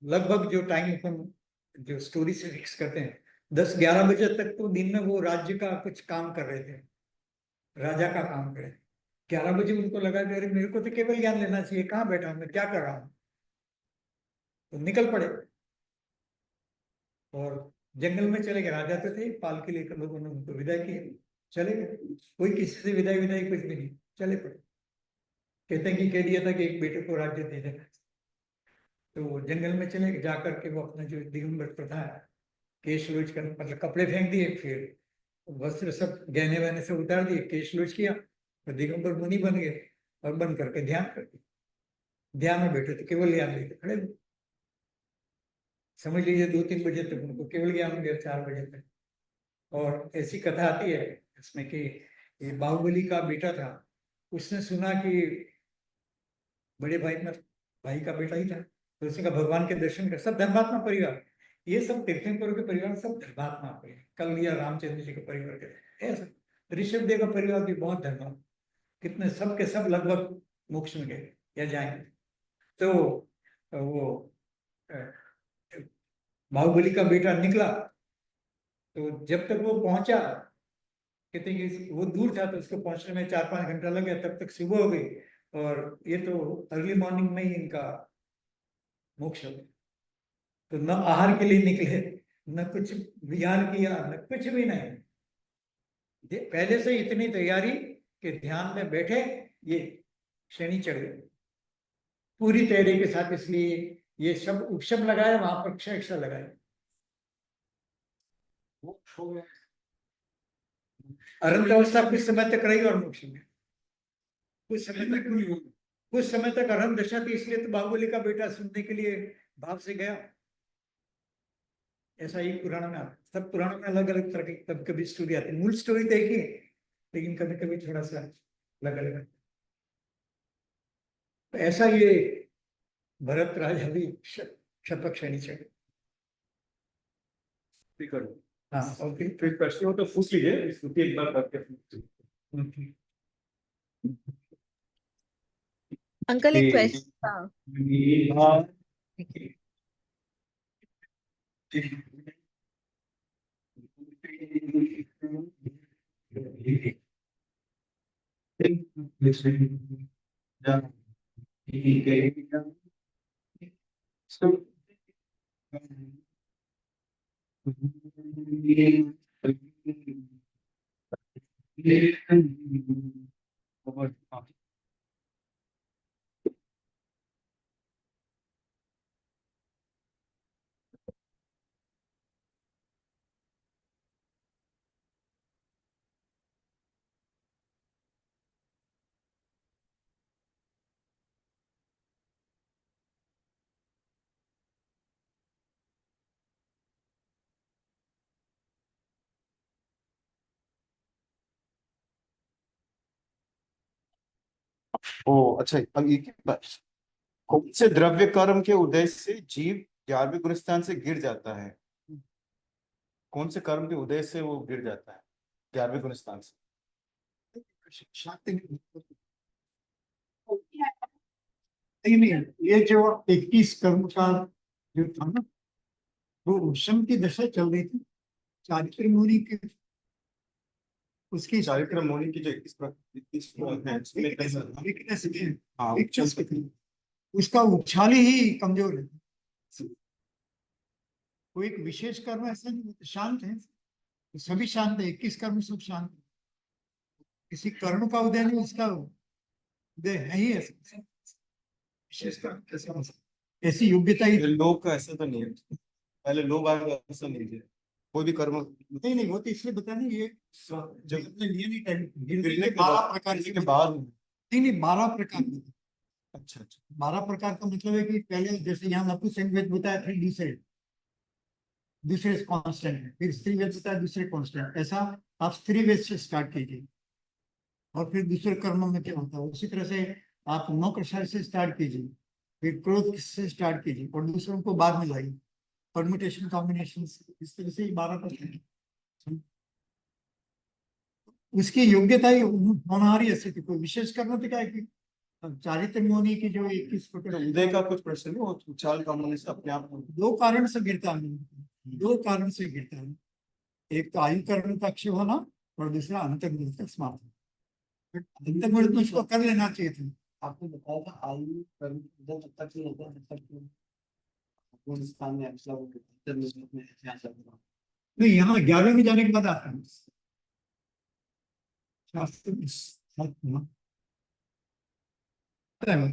[SPEAKER 1] लगभग जो टाइम अपन जो स्टोरी से फिक्स करते हैं, 10-11 बजे तक तो दिन में वो राज्य का कुछ काम कर रहे थे, राजा का काम कर रहे थे। 11 बजे उनको लगा कि अरे मेरे को तो केवल ज्ञान लेना चाहिए, कहाँ बैठा हूं मैं, क्या कर रहा हूँ? तो निकल पड़े और जंगल में चले गए। राजा तो थे, पालकी लेकर लोगों ने उनको विदाई की, चले गए। कोई किसी से विदाई विदाई कुछ भी नहीं, चले पड़े। कहते हैं कि कह दिया था कि एक बेटे को राज्य दे देना। तो वो जंगल में चले जाकर के वो अपना जो दिगंबर प्रथा है, केश लूच कर, मतलब कपड़े फेंक दिए, फिर वस्त्र सब गहने वहने से उतार दिए, केश लूच किया, तो दिगंबर मुनि बन गए, और बन करके ध्यान कर दिया। ध्यान में बैठे थे, केवल ज्ञान लेके खड़े थे। समझ लीजिए 2-3 बजे तक उनको केवल ज्ञान हो गया, 4 बजे तक। और ऐसी कथा आती है इसमें कि ये बाहुबली का बेटा था, उसने सुना कि बड़े भाई में भाई का बेटा ही था, तो उसने कहा भगवान के दर्शन कर, सब धर्मात्मा परिवार, ये सब तीर्थंकरों के परिवार सब धर्मात्मा परिवार, कल लिया रामचंद्र जी के परिवार के ऐसा। ऋषभ देव का परिवार भी बहुत धर्मात्मा, कितने सब के सब लगभग मोक्ष में गए या जाएंगे। तो वो बाहुबली का बेटा निकला, तो जब तक वो पहुंचा, कहते हैं कि वो दूर था तो उसको पहुंचने में 4-5 घंटा लग गया, तब तक सुबह हो गई, और ये तो अर्ली मॉर्निंग में ही इनका मोक्ष हो गया। तो न आहार के लिए निकले, न कुछ ज्ञान किया, न कुछ भी नहीं। पहले से इतनी तैयारी कि ध्यान में बैठे ये शनि चढ़ गए पूरी तैयारी के साथ, इसलिए ये सब उपशम लगाए, वहां पर क्षय क्षय लगाए। अनंत अवस्था कुछ समय तक रही और मोक्ष में कुछ समय तक नहीं हुई। कुछ समय तक अरहंत दशा थी, इसलिए तो बाहुबली का बेटा सुनने के लिए भाव से गया। ऐसा ही पुराण में आता, सब पुराणों में अलग अलग तरह की कभी कभी स्टोरी आती है, मूल स्टोरी देखिए, लेकिन कभी कभी थोड़ा सा अलग अलग। तो ऐसा ये भरत राजा भी शपथ शनि चढ़े।
[SPEAKER 2] ठीक है।
[SPEAKER 1] हाँ, ओके।
[SPEAKER 2] फिर प्रश्न हो तो पूछ लीजिए, स्तुति एक बार करके
[SPEAKER 3] अंकल एक क्वेश्चन था।
[SPEAKER 2] ओ अच्छा, अब ये क्या बात? कौन से द्रव्य कर्म के उदय से जीव 11वें गुणस्थान से गिर जाता है? कौन से कर्म के उदय से वो गिर जाता है 11वें गुणस्थान से?
[SPEAKER 1] नहीं नहीं, ये जो 21 कर्म का जो था ना, वो उपशम की दशा चल रही थी चारित्र मुनि की। उसकी
[SPEAKER 2] चारित्र मौनी की जो 21 है उसमें कैसा?
[SPEAKER 1] weakness है,
[SPEAKER 2] हाँ,
[SPEAKER 1] weakness कितनी, उसका उछाल ही कमजोर है। कोई एक विशेष कर्म ऐसा नहीं, वो तो शांत है, सभी शांत है, 21 कर्म सब शांत है। किसी कर्म का उदय नहीं, उसका उदय है ही ऐसा विशेष कर्म कैसा हो सकता है? ऐसी योग्यता ही
[SPEAKER 2] लोग का ऐसा तो नहीं है, पहले लोग आएगा ऐसा नहीं है, कोई भी कर्म
[SPEAKER 1] नहीं नहीं, वो तो इसलिए बता नहीं, ये जगत में लिए नहीं टाइम
[SPEAKER 2] गिरने के
[SPEAKER 1] 12
[SPEAKER 2] बाद,
[SPEAKER 1] प्रकार
[SPEAKER 2] गिरने के बाद।
[SPEAKER 1] नहीं नहीं, 12 प्रकार के।
[SPEAKER 2] अच्छा अच्छा।
[SPEAKER 1] 12 प्रकार का मतलब है कि पहले जैसे यहाँ नपुंसक बताया फिर दूसरे दूसरे कांस्टेंट है, फिर स्त्री वेद बताया दूसरे कांस्टेंट, ऐसा आप स्त्री वेद से स्टार्ट कीजिए और फिर दूसरे कर्मों में क्या होता है उसी तरह से आप नौ कषाय से स्टार्ट कीजिए, फिर क्रोध से स्टार्ट कीजिए और दूसरों को बाद में लाइए, परम्यूटेशन कॉम्बिनेशन, इस तरह से 12%। उसकी योग्यता ही होनहारी ऐसे थी, कोई विशेष कर्म तो क्या है कि चारित्र मुनि की जो 21
[SPEAKER 2] उदय का कुछ प्रश्न नहीं, वो उछाल का होने से अपने आप
[SPEAKER 1] दो कारण से गिरता है, दो कारण से गिरता है। एक तो आयु कर्म का क्षय होना और दूसरा अंतर्मुख का समाप्त होना। अंतर्मुख में उसको कर लेना चाहिए था।
[SPEAKER 4] आपने बताया था आयु कर्म उधर जब तक नहीं होता तब तक स्थान में
[SPEAKER 1] नहीं, यहाँ 11 में जाने के बाद आता है शास्त्र में पता है,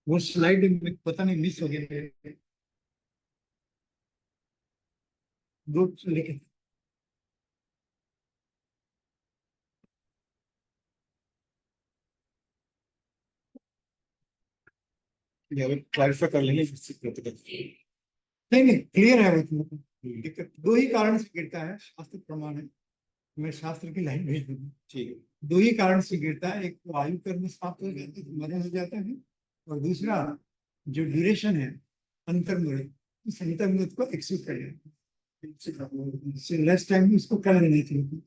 [SPEAKER 1] वो स्लाइड में पता नहीं मिस हो गया, दो लेके
[SPEAKER 2] क्लैरिफाई कर लेंगे।
[SPEAKER 1] नहीं नहीं, क्लियर है वो तो। दिक्कत दो ही कारण से गिरता है, शास्त्र प्रमाण है, मैं शास्त्र की लाइन भेज दूंगा।
[SPEAKER 2] ठीक है।
[SPEAKER 1] दो ही कारण से गिरता है, एक तो आयु कर्म समाप्त हो जाता है, मरण हो जाता है, और दूसरा जो ड्यूरेशन है अंतर्मुख, उस अंतर्मुख को एक्सेप्ट कर लेना, लेस टाइम में उसको कर लेना चाहिए,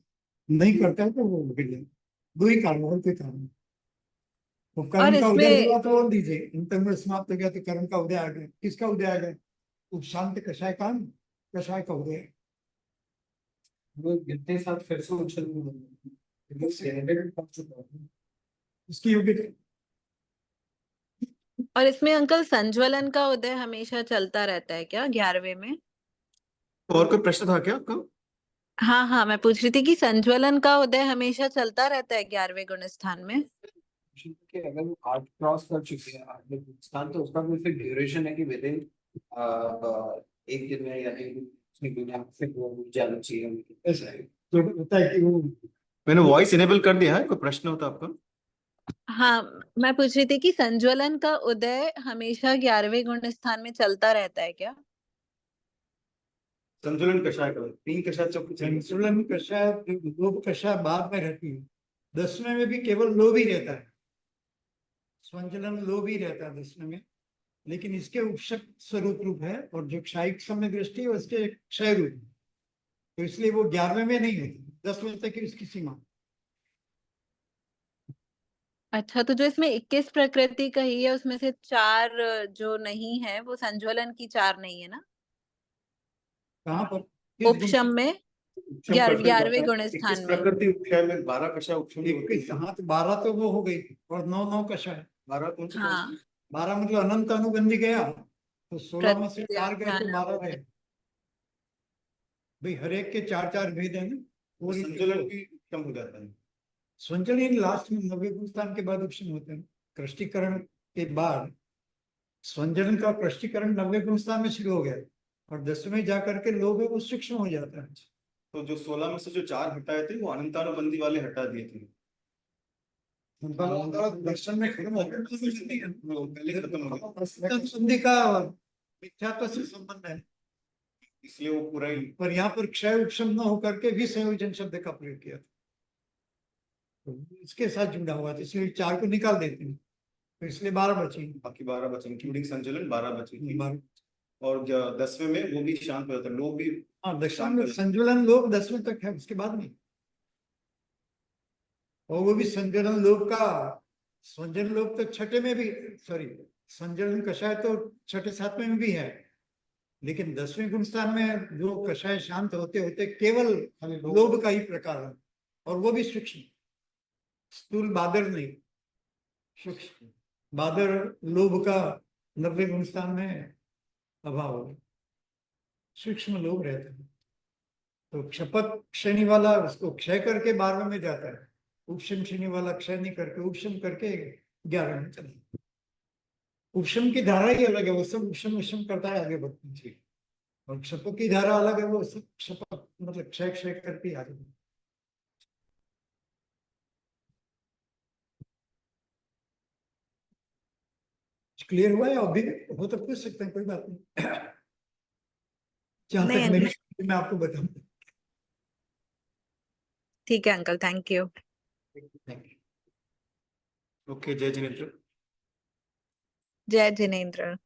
[SPEAKER 1] नहीं करता है तो वो गिर जाए। दो ही कारण, और कोई कारण नहीं। वो
[SPEAKER 3] और
[SPEAKER 1] कर्म का उदय
[SPEAKER 3] इसमें
[SPEAKER 1] हुआ तो और दीजिए, अंतर्मुख समाप्त हो गया तो कर्म का उदय आ गया। किसका उदय आ गया? उपशांत कषाय कान, कषाय का उदय।
[SPEAKER 4] वो गिरते साथ फिर से उछल
[SPEAKER 1] उसकी योग्यता
[SPEAKER 3] और इसमें अंकल संज्वलन का उदय हमेशा चलता रहता है क्या 11वें में?
[SPEAKER 2] तो और कोई प्रश्न था क्या आपका?
[SPEAKER 3] हाँ हाँ, मैं पूछ रही थी कि संज्वलन का उदय हमेशा चलता रहता है 11वें गुण स्थान में।
[SPEAKER 4] कि अगर वो 8 क्रॉस कर चुके हैं 8 में स्थान, तो उसका कोई फिर ड्यूरेशन है कि विद इन एक दिन में या एक दिन में फिर वो जाना चाहिए उनकी।
[SPEAKER 1] ऐसा है तो होता है कि वो
[SPEAKER 2] मैंने वॉइस इनेबल कर दिया है, कोई प्रश्न होता आपका?
[SPEAKER 3] हाँ, मैं पूछ रही थी कि संज्वलन का उदय हमेशा 11वें गुण स्थान में चलता रहता है क्या?
[SPEAKER 2] संतुलन कषाय का 3 कषाय चक्र
[SPEAKER 1] संतुलन कषाय लोभ कषाय बाद में रहती है। 10वें में भी केवल लोभ ही रहता है, संचलन लोभ ही रहता है 10वें में, लेकिन इसके उपशक स्वरूप रूप है और जो क्षायिक समय दृष्टि है उसके क्षय रूप है। तो इसलिए वो 11वें में नहीं होती, 10वें तक की उसकी सीमा।
[SPEAKER 3] अच्छा, तो जो इसमें 21 प्रकृति कही है उसमें से 4 जो नहीं है वो संज्वलन की 4 नहीं है ना?
[SPEAKER 1] कहाँ पर किस गुण
[SPEAKER 3] उपशम में 11वें गुण स्थान
[SPEAKER 2] इस
[SPEAKER 3] में।
[SPEAKER 2] प्रकृति उपक्षय में 12 कषाय उपक्षय में होती
[SPEAKER 1] 21
[SPEAKER 2] है।
[SPEAKER 1] हाँ तो 12 तो वो हो गई और 9 कषाय।
[SPEAKER 2] 12 कौन सी?
[SPEAKER 3] हाँ,
[SPEAKER 1] 12 मतलब अनंत अनुबंधी गया तो 16 में से 4 गए तो 12
[SPEAKER 3] प्रत्याख्यान
[SPEAKER 1] गए। भाई हर एक के 4 भेद है ना।
[SPEAKER 2] वो संतुलन की उपक्षम हो जाता है।
[SPEAKER 1] संचलन लास्ट में 90 स्थान के बाद उपशम होते हैं। कृष्टीकरण के बाद स्वंजन का कृष्टीकरण 90 स्थान में शुरू हो गया और 10वें जाकर के लोभ है वो सूक्ष्म हो जाता है।
[SPEAKER 2] तो जो 16 में से जो 4 हटाए थे वो अनंतानुबंधी वाले हटा दिए थे।
[SPEAKER 1] दर्शन में खत्म हो गया
[SPEAKER 2] वो पहले खत्म हो गया,
[SPEAKER 1] संधि का मिथ्यात्व से संबंध है,
[SPEAKER 2] इसलिए वो पूरा ही।
[SPEAKER 1] पर यहाँ पर क्षय उपशम न होकर के विसंयोजन शब्द का प्रयोग किया था, तो इसके साथ जुड़ा हुआ था, इसलिए 4 को निकाल देते हैं तो इसलिए 12 बचेंगे।
[SPEAKER 2] बाकी 12 बचे इंक्लूडिंग संचलन 12 बचे थे।
[SPEAKER 1] 12
[SPEAKER 2] और 10वें में वो भी शांत हो जाता है, लोग भी।
[SPEAKER 1] हाँ 10वें में संजुलन लोभ 10वें तक है, उसके बाद नहीं। और वो भी संजलन लोभ का संजन लोभ तो छठे में भी, सॉरी संजलन कषाय तो छठे 7वें में भी है, लेकिन 10वें गुण स्थान में जो कषाय शांत होते होते केवल लोभ का ही प्रकार है और वो भी सूक्ष्म, स्थूल बादर नहीं, सूक्ष्म बादर लोभ का 90 गुण स्थान में अभाव हो, सूक्ष्म लोभ रहता है। तो क्षपत क्षणी वाला उसको क्षय करके 12वें में जाता है, उपशम शनि वाला क्षय नहीं करके उपशम करके 11वें में चला। उपशम की धारा ही अलग है, वो सब उपशम उपशम करता है आगे बढ़ती है, और क्षपक की धारा अलग है, वो सब क्षपक मतलब क्षय क्षय करके आगे बढ़ती है। क्लियर हुआ है? अभी हो तो पूछ सकते हैं, कोई बात नहीं। जहां
[SPEAKER 3] नहीं
[SPEAKER 1] तक
[SPEAKER 3] अंकल,
[SPEAKER 1] मेरी मैं आपको बताऊं।
[SPEAKER 3] ठीक है अंकल, थैंक यू।
[SPEAKER 2] ओके, जय जिनेंद्र।
[SPEAKER 3] जय जिनेंद्र।